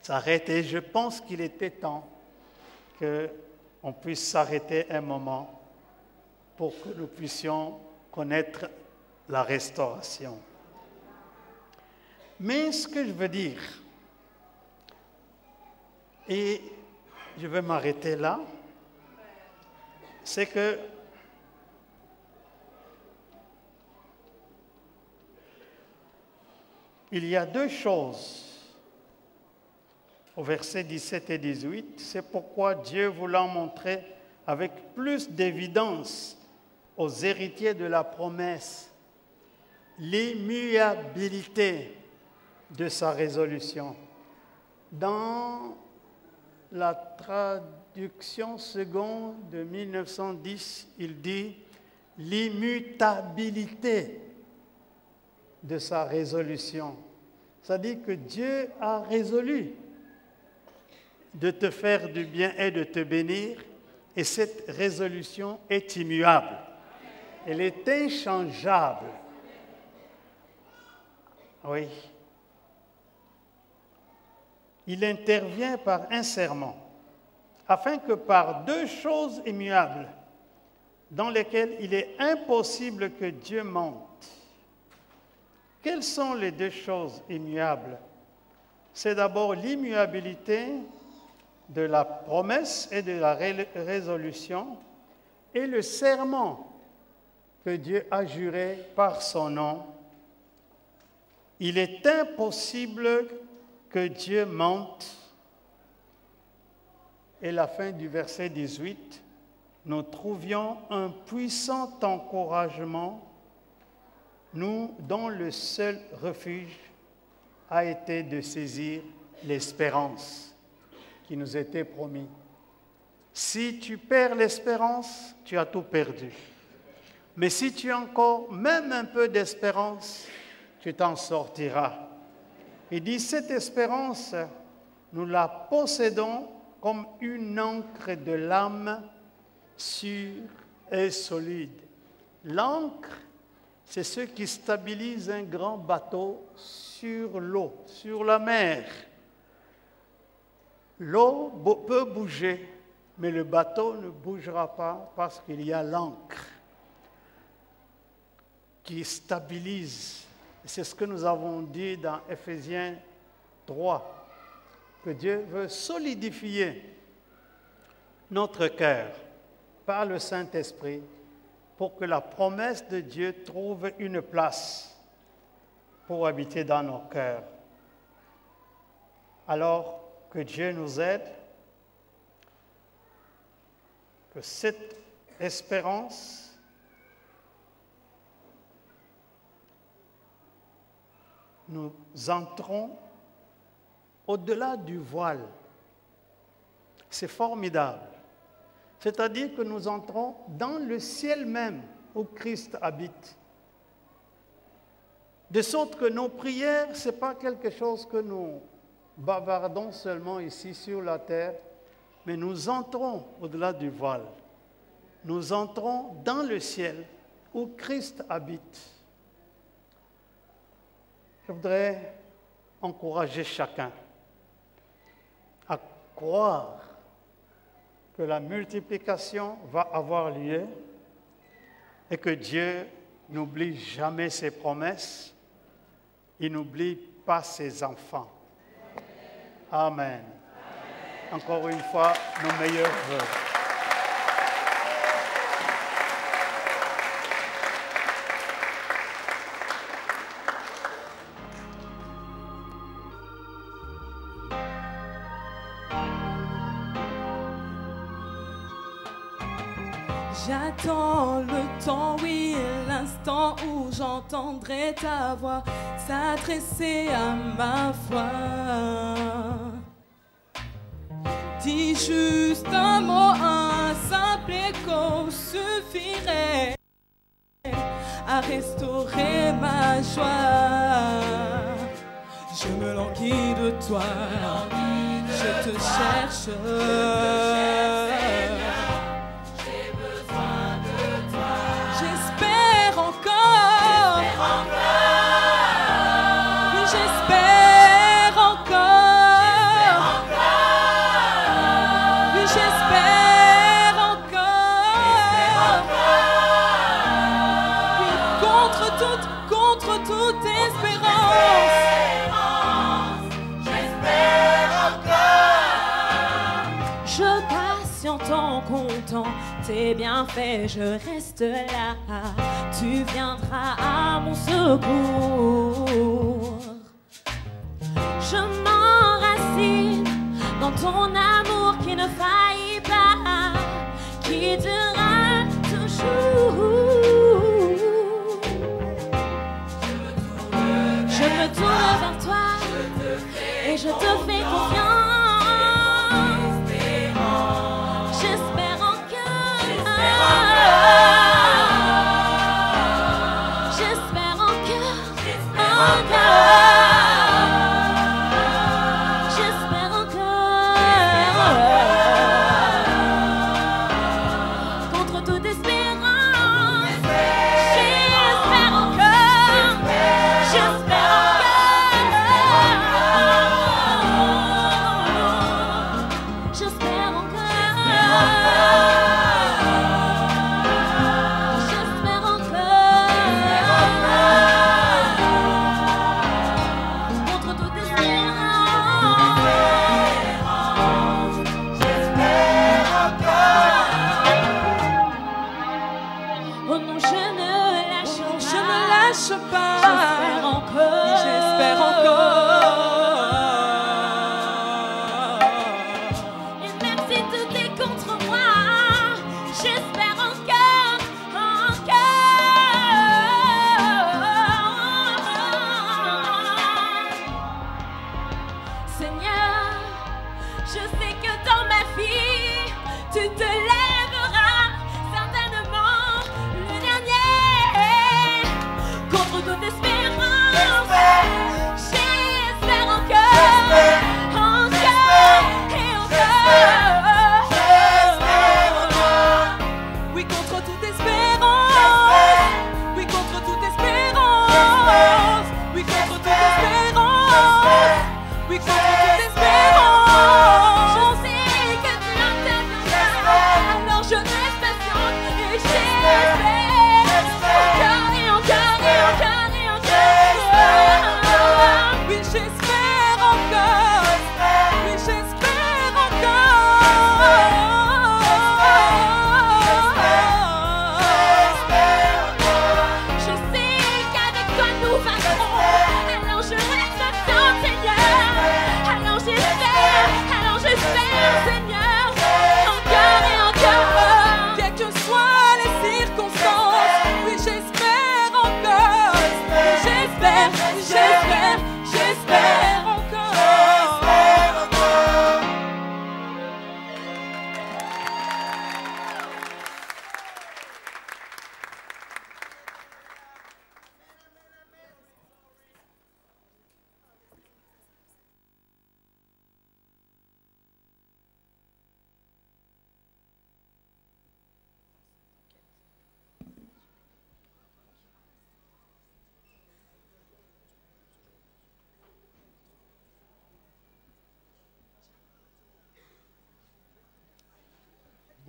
s'arrête. Et je pense qu'il était temps qu'on puisse s'arrêter un moment pour que nous puissions connaître la restauration. Mais ce que je veux dire, et je vais m'arrêter là, c'est que il y a 2 choses au verset 17 et 18, c'est pourquoi Dieu voulant montrer avec plus d'évidence aux héritiers de la promesse l'immuabilité de sa résolution. Dans la traduction seconde de 1910, il dit l'immutabilité de sa résolution. Ça dit que Dieu a résolu de te faire du bien et de te bénir, et cette résolution est immuable. Elle est inchangeable. Oui. Il intervient par un serment, afin que par deux choses immuables, dans lesquelles il est impossible que Dieu mente. Quelles sont les deux choses immuables? C'est d'abord l'immuabilité de la promesse et de la résolution et le serment que Dieu a juré par son nom. Il est impossible que Dieu mente. Et la fin du verset 18, nous trouvions un puissant encouragement, nous dont le seul refuge a été de saisir l'espérance qui nous était promise. Si tu perds l'espérance, tu as tout perdu. Mais si tu as encore même un peu d'espérance, tu t'en sortiras. Il dit, cette espérance, nous la possédons comme une encre de l'âme sûre et solide. L'encre, c'est ce qui stabilise un grand bateau sur l'eau, sur la mer. L'eau peut bouger, mais le bateau ne bougera pas parce qu'il y a l'encre qui stabilise. C'est ce que nous avons dit dans Éphésiens 3, que Dieu veut solidifier notre cœur par le Saint-Esprit pour que la promesse de Dieu trouve une place pour habiter dans nos cœurs. Alors que Dieu nous aide, que cette espérance nous entrons au-delà du voile. C'est formidable. C'est-à-dire que nous entrons dans le ciel même où Christ habite. De sorte que nos prières, ce n'est pas quelque chose que nous bavardons seulement ici sur la terre, mais nous entrons au-delà du voile. Nous entrons dans le ciel où Christ habite. Je voudrais encourager chacun à croire que la multiplication va avoir lieu et que Dieu n'oublie jamais ses promesses, il n'oublie pas ses enfants. Amen. Encore une fois, nos meilleurs vœux. J'attends le temps, oui, l'instant où j'entendrai ta voix s'adresser à ma foi. Dis juste un mot, un simple écho suffirait à restaurer ma joie. Je me languis de toi, je te cherche. Tes bienfaits, je reste là, tu viendras à mon secours. Je m'enracine ton amour qui ne faillit pas, qui durera toujours. Je me tourne vers toi et je te fais confiance. J'espère encore. J'espère encore. J'espère encore. Contre toute espérance. J'espère encore. J'espère encore. J'espère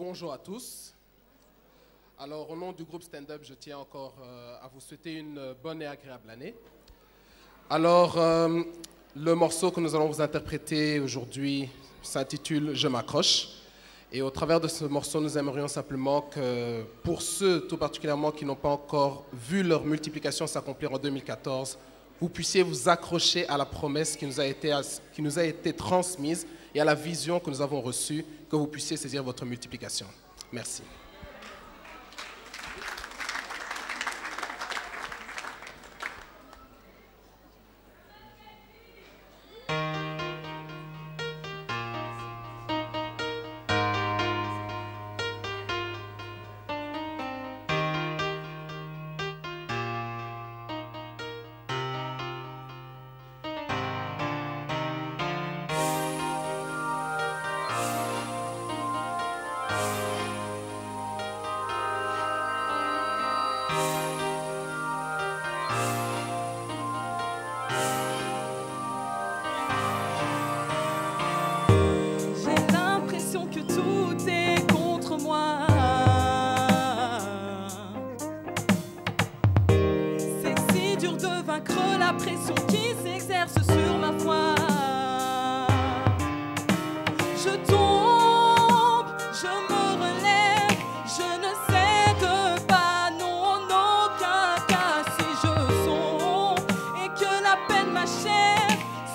Bonjour à tous. Alors, au nom du groupe Stand Up, je tiens encore à vous souhaiter une bonne et agréable année. Alors, le morceau que nous allons vous interpréter aujourd'hui s'intitule « Je m'accroche ». Et au travers de ce morceau, nous aimerions simplement que, pour ceux tout particulièrement qui n'ont pas encore vu leur multiplication s'accomplir en 2014, vous puissiez vous accrocher à la promesse qui nous a été transmise et à la vision que nous avons reçue, que vous puissiez saisir votre multiplication. Merci.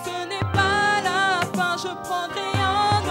Ce n'est pas la fin, je prendrai un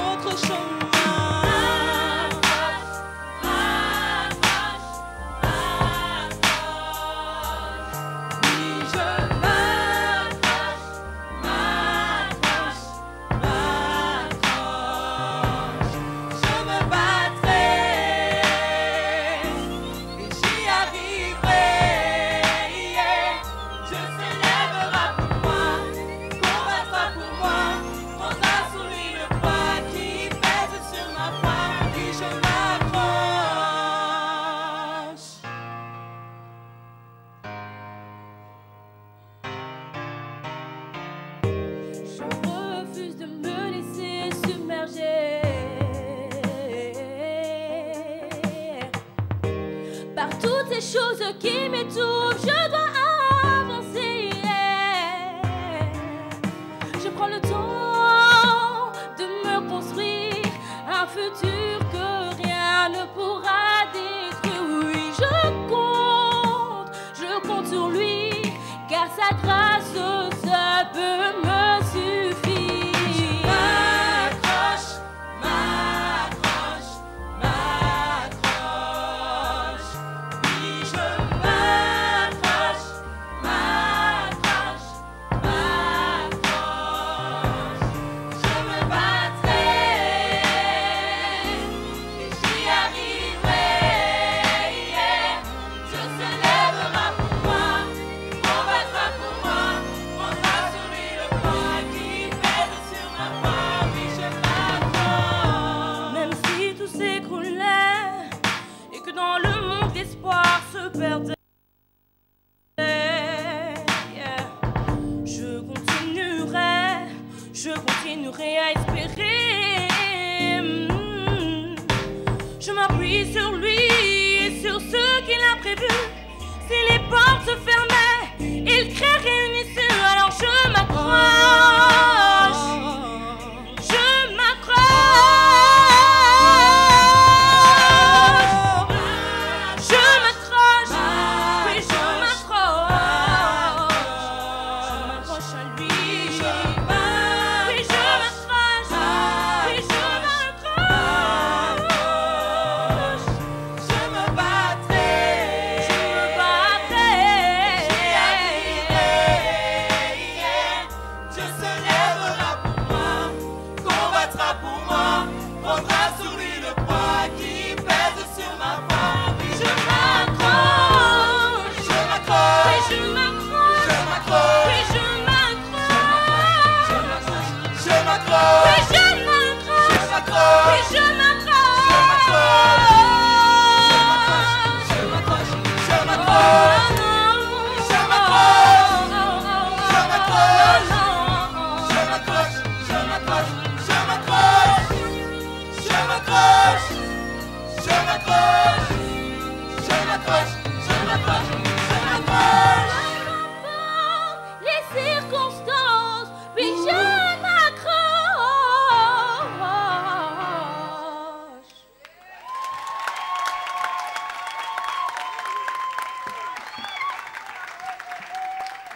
Choses qui m'étouffent, je dois avancer. Je prends le temps de me construire un futur que rien ne pourra détruire. Oui, je compte sur lui, car sa grâce seule peut me suffire. Je continuerai à espérer. Je m'appuie sur lui et sur ce qu'il a prévu. Si les portes se fermaient, il créerait une issue. Alors je m'accroche. Je m'accroche. Je m'accroche. Oui, je m'accroche. Je m'accroche à lui. Les circonstances, puis je m'accroche.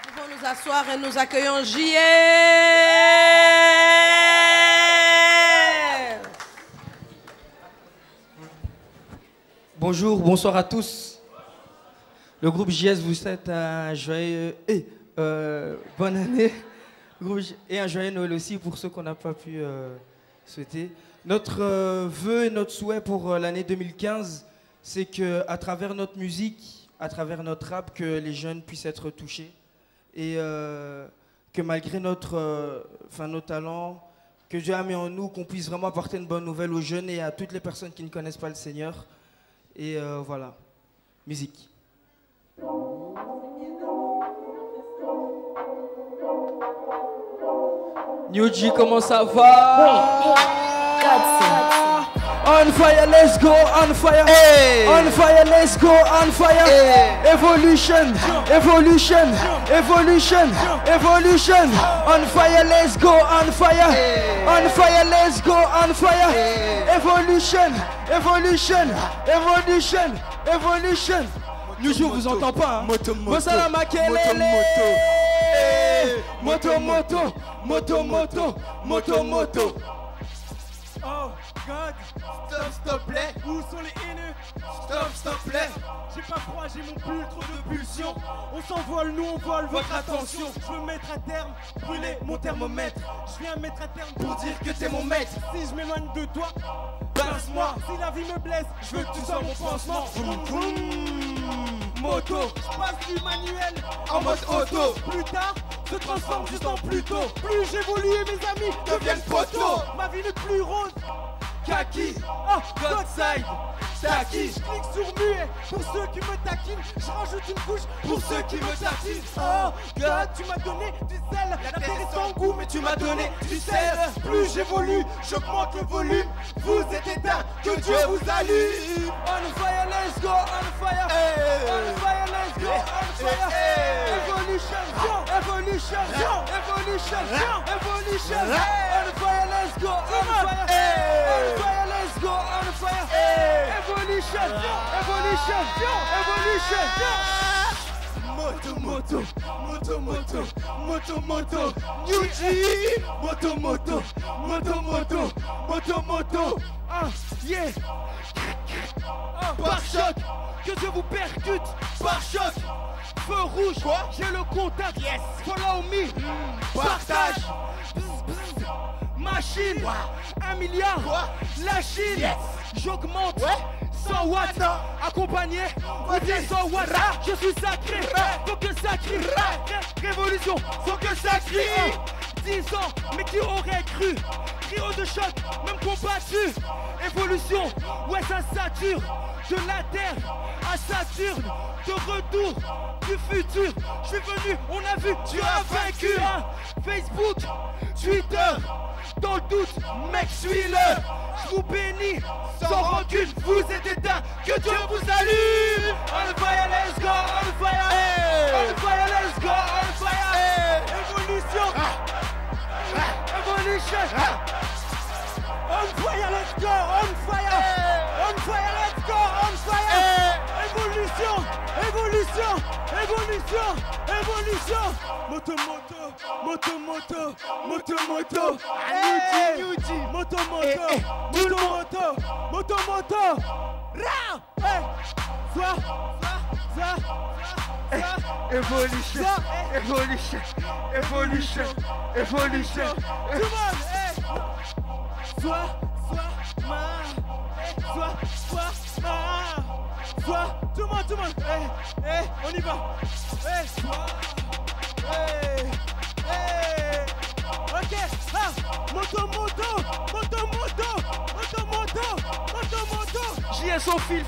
Nous pouvons nous asseoir et nous accueillons JL. Bonjour, bonsoir à tous. Le groupe JS vous souhaite un joyeux bonne année et un joyeux Noël aussi pour ceux qu'on n'a pas pu souhaiter. Notre vœu et notre souhait pour l'année 2015, c'est qu'à travers notre musique, à travers notre rap, que les jeunes puissent être touchés et que malgré nos talents que Dieu a mis en nous, qu'on puisse vraiment apporter une bonne nouvelle aux jeunes et à toutes les personnes qui ne connaissent pas le Seigneur. Et voilà, musique. New G, comment ça va? On fire, let's go, on fire. Hey. On fire, let's go, on fire. Hey. Evolution, evolution, evolution, evolution. On fire, let's go, on fire. Hey. On fire, let's go, on fire. Hey. Evolution, evolution, evolution, evolution. Nous je vous entends pas. Hein. Moto, moto, moto, moto, moto, moto, moto, moto, moto. Oh. God, stop, s'il te plaît. Où sont les haineux? Stop, s'il te plaît. J'ai pas froid, j'ai mon pull, trop de pulsions. On s'envole, nous on vole, votre attention. Je veux mettre à terme, brûler mon thermomètre. Je viens mettre à terme pour dire que t'es mon maître. Si je m'éloigne de toi, balance-moi. Si la vie me blesse, je veux que tu sois mon pansement. Vroom, vroom. Moto, je passe du manuel en mode auto. Plus tard, se transforme juste en Pluto. Plus j'évolue et mes amis deviennent poteaux. Ma vie n'est plus rose. Kaki, oh, Godside, Taki. Je clique sur muet pour ceux qui me taquinent. Je rajoute une couche pour ceux qui me taquinent. Oh, God, tu m'as donné du sel. La terre est sans goût, mais tu m'as donné du sel. Plus j'évolue, j'augmente le volume. Vous êtes éteints, que Dieu vous allume. On fire, let's go, on fire. On fire, let's go, on fire. Evolution, evolution, evolution, evolution. On fire, let's go, on fire. Fire, let's go on fire. Evolution, evolution, evolution. Moto, moto, moto, moto, moto, moto. New G. Moto, moto, moto, moto, moto, moto. Ah, yeah. Par choc, que Dieu vous percute. Par choc. Feu rouge, j'ai le contact. Yes. Follow me. Partage. Machine, 1 milliard, la Chine, yes. J'augmente, 100 watts, accompagné, ou bien 100 watts, je suis sacré, faut que ça crie, révolution, faut que ça crie, 10 ans, mais qui aurait cru, trio de choc, même combattu, évolution, ouais ça sature, de la Terre à Saturne, de retour du futur, je suis venu, on a vu, tu as vaincu, Facebook, Twitter, dans le doute, mec, suis-le. Je vous bénis, sans rancune, vous êtes éteints, que Dieu vous allume. On fire, let's go, on fire. On fire, let's go, on fire. Évolution. Evolution. On fire, let's go, on fire. On fire, let's go, on fire. Évolution, évolution, évolution, évolution. Moto, moto, moto, moto, moto, moto. Nuji, moto, moto, moto, moto, moto, moto. Ra, Evolution, evolution, evolution, evolution. Tout le monde, tout le monde, on y va. Ok, moto, moto, moto, moto, moto, moto, moto, moto. JS au fil,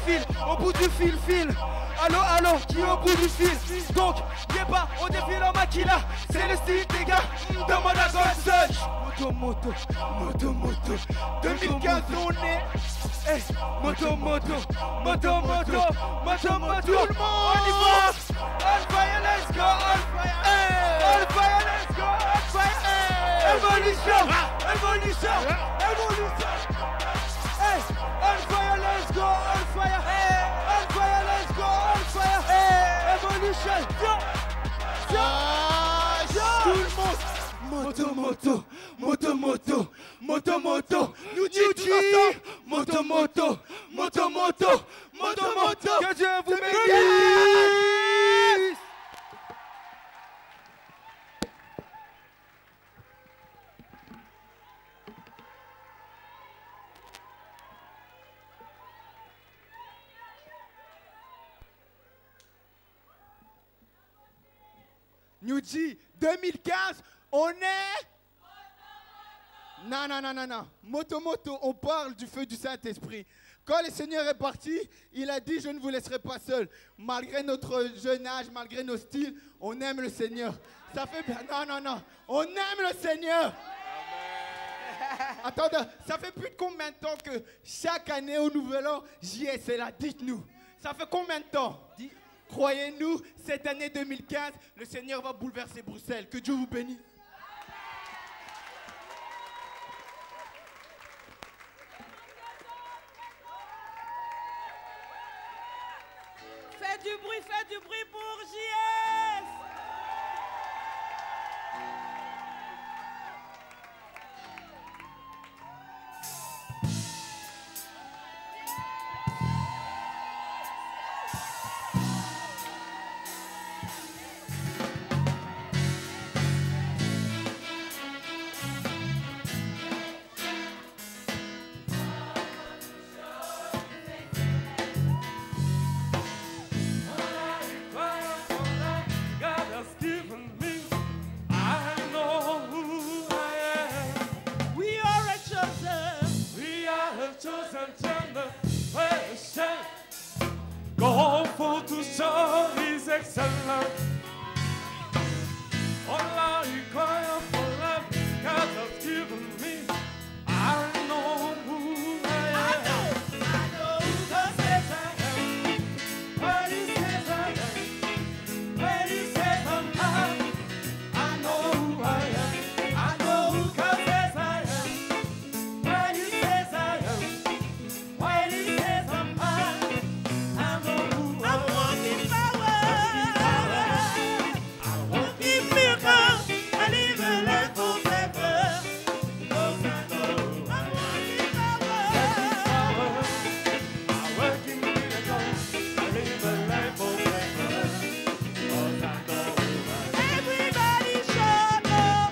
au bout du fil. Allô, allô, qui est au bout du fil? Donc, y'a pas au défile en maquilla. C'est le style des gars, demande à Godson. Moto, moto, moto, moto. 2015, on est. Moto, moto, moto, moto, moto, moto. Tout le monde, on y va. On fire, let's go, on fire. On fire, let's go, on fire. Evolution, evolution, evolution. On fire, let's go, on fire. On fire, let's go, on fire. Evolution, tout le monde. Moto, moto, moto, moto, moto, moto. Nous dit moto, moto, moto, moto, moto, moto. Que Dieu vous bénisse. New G, 2015, on est... Non. Moto, on parle du feu du Saint-Esprit. Quand le Seigneur est parti, il a dit, je ne vous laisserai pas seul. Malgré notre jeune âge, malgré nos styles, on aime le Seigneur. Ça fait bien... Non. On aime le Seigneur. Attendez, ça fait plus de combien de temps que chaque année au Nouvel An, JS est là? Dites-nous. Ça fait combien de temps? Croyez-nous, cette année 2015, le Seigneur va bouleverser Bruxelles. Que Dieu vous bénisse. Faites du bruit pour JS. show is excellent. All I require for life, God has given me. I know who I am. I know who God says I am. What He says I am. When He says I'm not, I know who I am. I know who God says I am. When He says I am. When He says I'm not, I know who I am. I'm walking power. I walk in miracles. I live a life forever. Because I know I'm walking power. I work in miracles. I live a life forever. Because I know everybody shout up.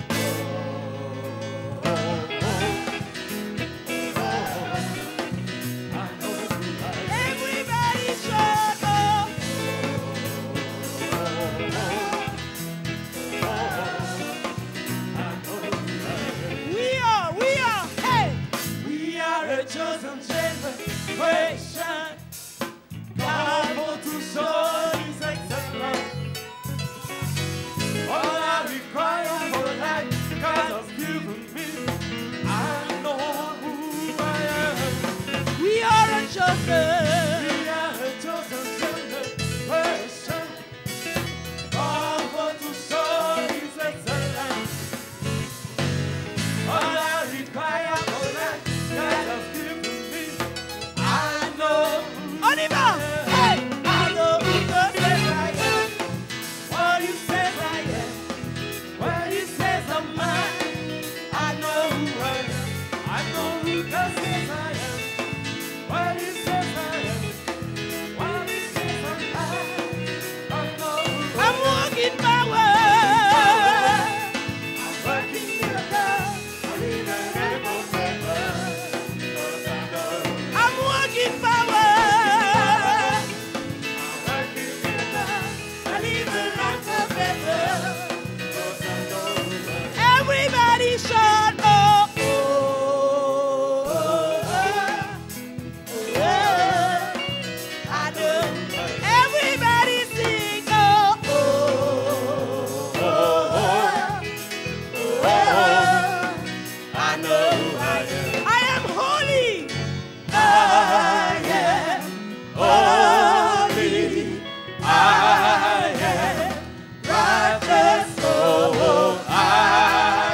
Everybody shout up. We are a chosen generation. God for to show His excellence. All I require for life, God has given me. I know who I am. We are a chosen. We are a chosen generation. God for to show His excellence. All I require for life, God has given me. I know who I am. Hey! I know who God says I am. What He says I am. What He says I'm mine. I know who I am. I know who God says I am. What He says I am. What He says I'm mine. I know who I'm walking power. I'm working miracles. I live a life forever. Because I know I'm walking power. I'm working miracles. I live a life forever. Because I know everybody shout oh, oh, oh, oh, oh. I know everybody sing oh, oh, oh, oh, oh. I know who I am. I am holy. I am holy. I am righteous. Oh, I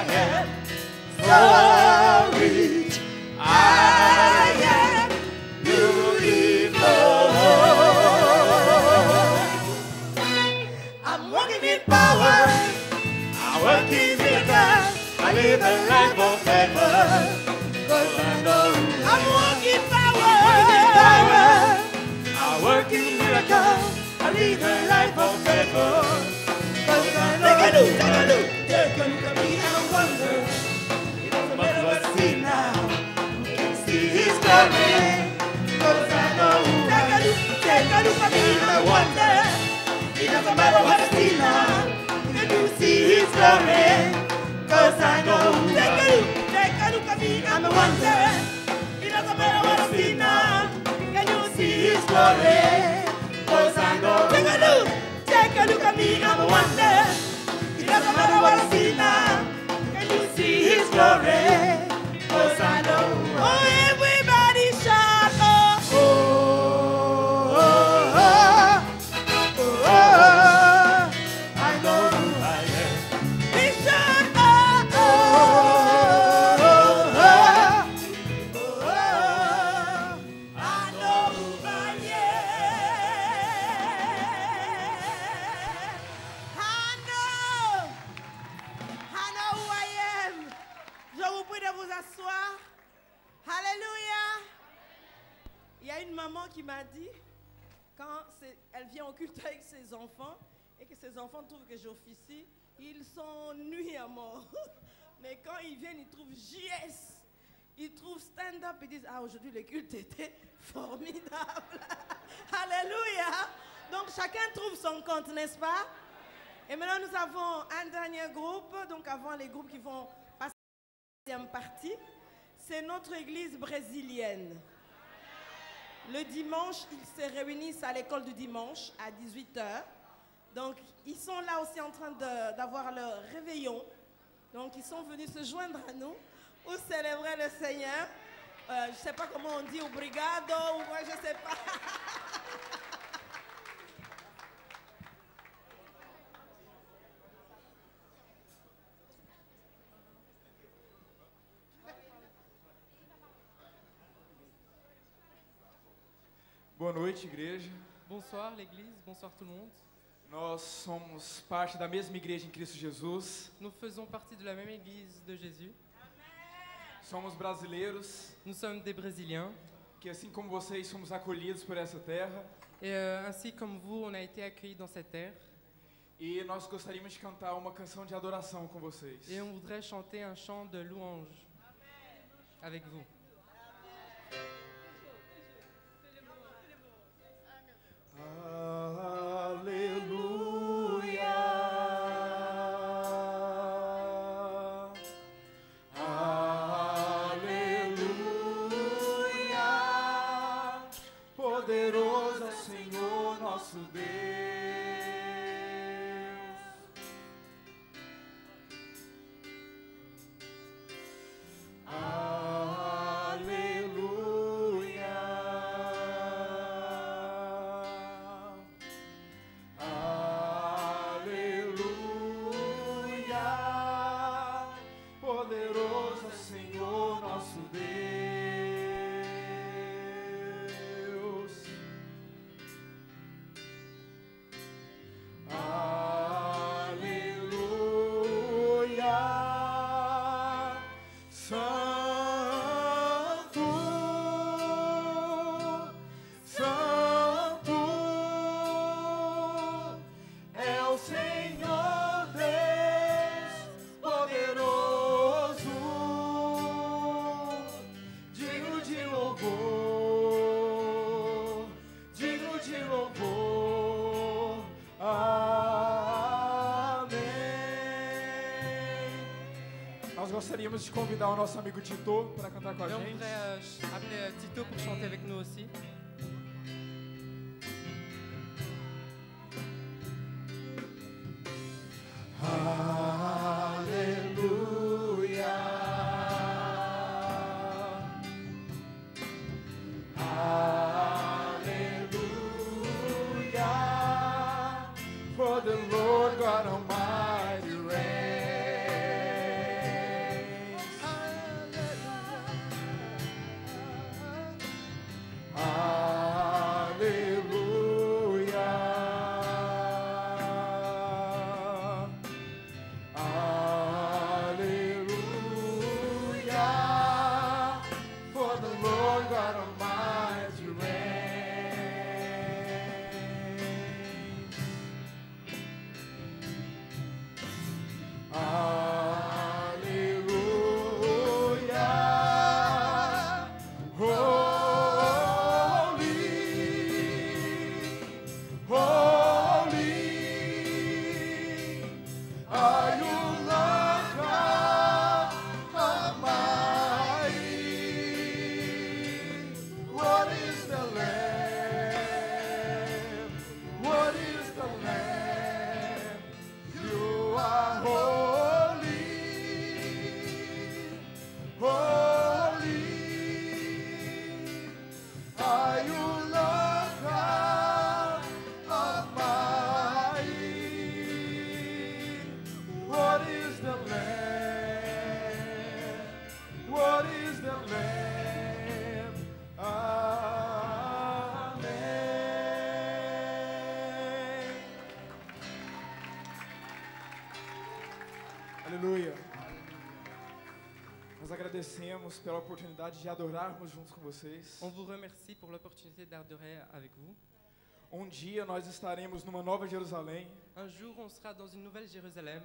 am so rich. I am beautiful. I'm walking in power. I work in miracles. I live a life forever. Cause I know I'm walking power. I work in miracles. I live a life forever. Cause I know. Take a look, take a look. Take a look at me and wonder. It doesn't matter what I see now. You can see His glory. Cause I know. Take a look at me and wonder. It doesn't matter what I see now. You can see His glory. Cause I know. Take a look at me and wonder. It doesn't matter what I see now. Can you see His glory? Cause I know. Take a look at me and wonder. It doesn't matter what I see now. Can you see His glory? Cause I know. Oh, everybody shout oh, oh, oh, oh, oh, oh. I know who I am. We shout oh, oh, oh, oh, oh, oh. I know who I am. I know who I am. Je vous prie de vous asseoir. Alléluia. Il y a une maman qui m'a dit, quand elle vient au culte avec ses enfants, et que ses enfants trouvent que j'officie, ils s'ennuient à mort. Mais quand ils viennent, ils trouvent JS. Ils trouvent stand-up, ils disent, ah, aujourd'hui le culte était formidable. Alléluia. Donc chacun trouve son compte, n'est-ce pas? Et maintenant nous avons un dernier groupe, donc avant les groupes qui vont passer à la deuxième partie, c'est notre église brésilienne. Le dimanche, ils se réunissent à l'école du dimanche à 18h. Donc, ils sont là aussi en train d'avoir leur réveillon. Donc, ils sont venus se joindre à nous pour célébrer le Seigneur. Je ne sais pas comment on dit, obrigado, ou moi, je ne sais pas. Boa noite, igreja. Bonsoir l'église, bonsoir tout le monde. Nós somos parte da mesma igreja em Cristo Jesus. Nous faisons partie de la même église de Jésus. Somos brasileiros. Nous sommes des Brésiliens. Que assim como vocês somos acolhidos por essa terra. Et ainsi comme vous, on a été accueillis dans cette terre. E nós gostaríamos de cantar uma canção de adoração com vocês. Et on voudrait chanter un chant de louange avec vous. Aleluia, aleluia, poderoso é o Senhor nosso Deus. Gostaríamos de convidar o nosso amigo Tito para cantar com a Et on gente. voudrait appeler Tito pour chanter avec nous aussi. Aleluia, aleluia, for the Lord God Almighty reigns. Aleluia, aleluia, for the Lord God Almighty reigns. Aleluia, holy, holy, are you Lord God Almighty? What is the Lamb? What is the Lamb? You are holy, holy, are you Lord God Almighty? What is the Lamb? What is the Lamb? Amém. Aleluia. Nós agradecemos pela oportunidade de adorarmos juntos com vocês. On vous remercie pour l'opportunité d'adorer avec vous. Dia nós estaremos numa nova Jerusalém. Un jour, on sera dans une nouvelle Jérusalem.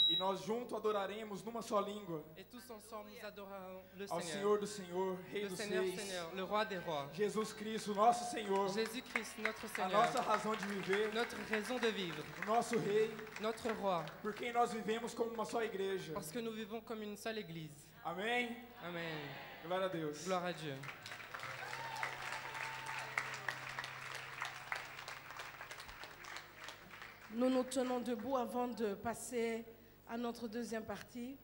E nós juntos adoraremos numa só língua. Et tous ensemble, nous adorerons le Ao Seigneur. Senhor do Senhor, Rei Le dos Seigneur, Reis. Seigneur, le Roi des Rois. Jesus Cristo, nosso Senhor. Jésus-Christ, notre A Seigneur. nossa razão de viver. Notre raison de vivre. O nosso Rei. Notre Roi. Por quem nós vivemos como uma só igreja. Parce que nous vivons comme une seule Église. Amém? Amen. Glória a Deus. Gloire à Dieu. Nous nous tenons debout avant de passer à notre deuxième partie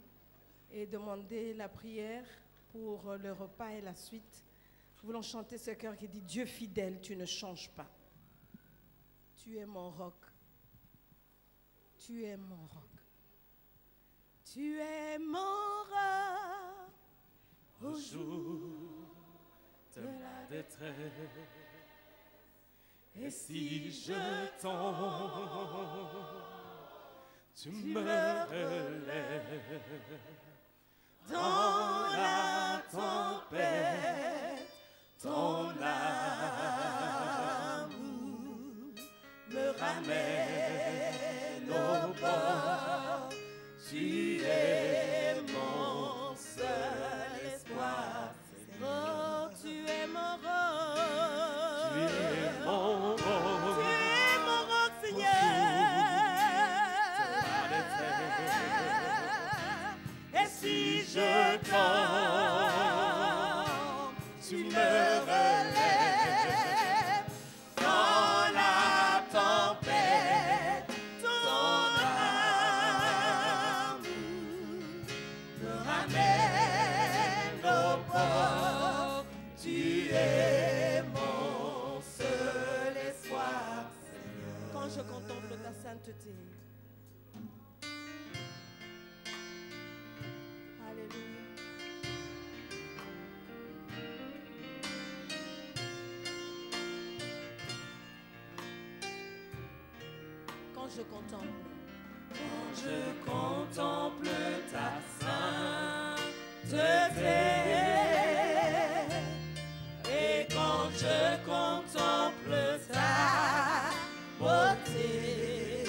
et demander la prière pour le repas et la suite. Nous voulons chanter ce cœur qui dit « Dieu fidèle, tu ne changes pas. Tu es mon roc. Tu es mon roc. Tu es mon roc. Au jour de la détresse. Et si je tombe, tu me relèves. Dans la tempête, ton amour me ramène au bord. Tu es mon seul espoir. Oh, tu es mon roc. Tu es mon roc. Tu es mon roc, Seigneur. Et si je tombe, tu me relèves. Dans la tempête, ton amour me ramène au port. Tu es mon seul espoir, Seigneur. Quand je contemple ta sainteté. Alléluia. Quand je contemple. Quand je contemple ta sainteté, et quand je contemple ta beauté,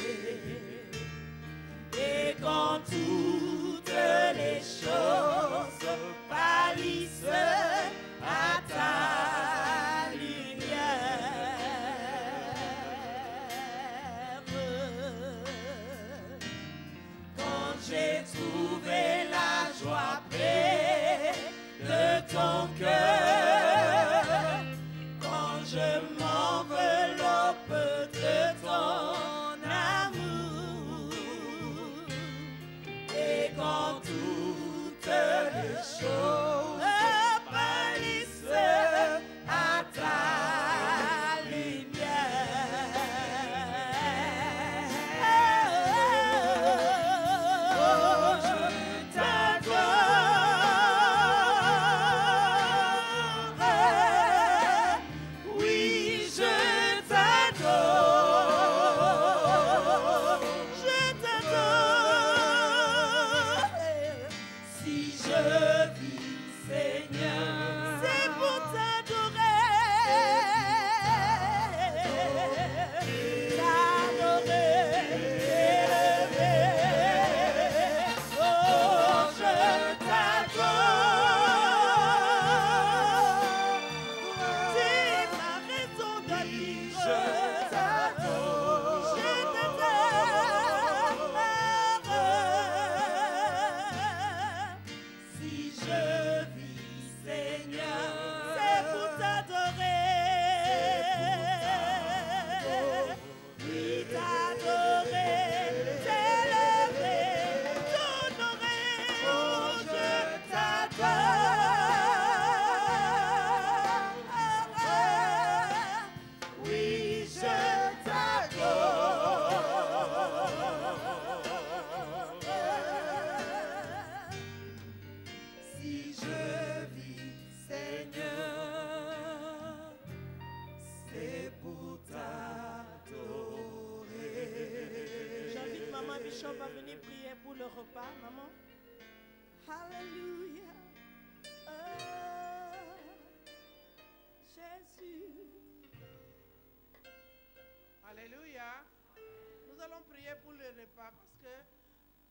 et quand toutes les choses pâlissent à ta lumière, quand j'ai trouvé la joie près de ton cœur, quand je m'enveloppe de ton amour, et quand toutes les choses pâlissent à ta lumière, oh, je t'adore. Oui, je t'adore. Je t'adore. Si je vis, Seigneur, c'est pour t'adorer. T'adorer, t'élever. Oh, je t'adore. C'est ma raison de vivre. Je t'adore. Je t'adore. Si je vis, Seigneur, c'est pour t'adorer. Oui, t'adorer, t'élever, t'honorer. Oh, je t'adore. Oui, je t'adore. Si je vis, Seigneur, c'est pour t'adorer. J'invite Maman Bishop à venir prier pour le repas. Maman. Alléluia. Oh, Jésus. Alléluia. Nous allons prier pour le repas parce que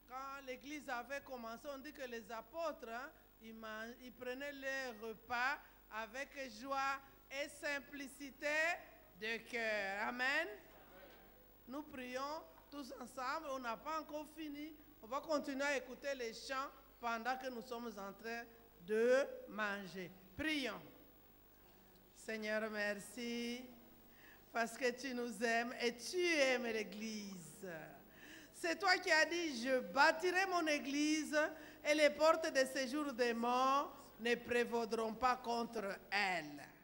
quand l'église avait commencé, on dit que les apôtres, hein, ils prenaient leur repas avec joie et simplicité de cœur. Amen. Nous prions tous ensemble. On n'a pas encore fini. On va continuer à écouter les chants pendant que nous sommes en train de manger. Prions. Seigneur, merci parce que tu nous aimes et tu aimes l'Église. C'est toi qui as dit, je bâtirai mon église et les portes de séjour des morts ne prévaudront pas contre elle.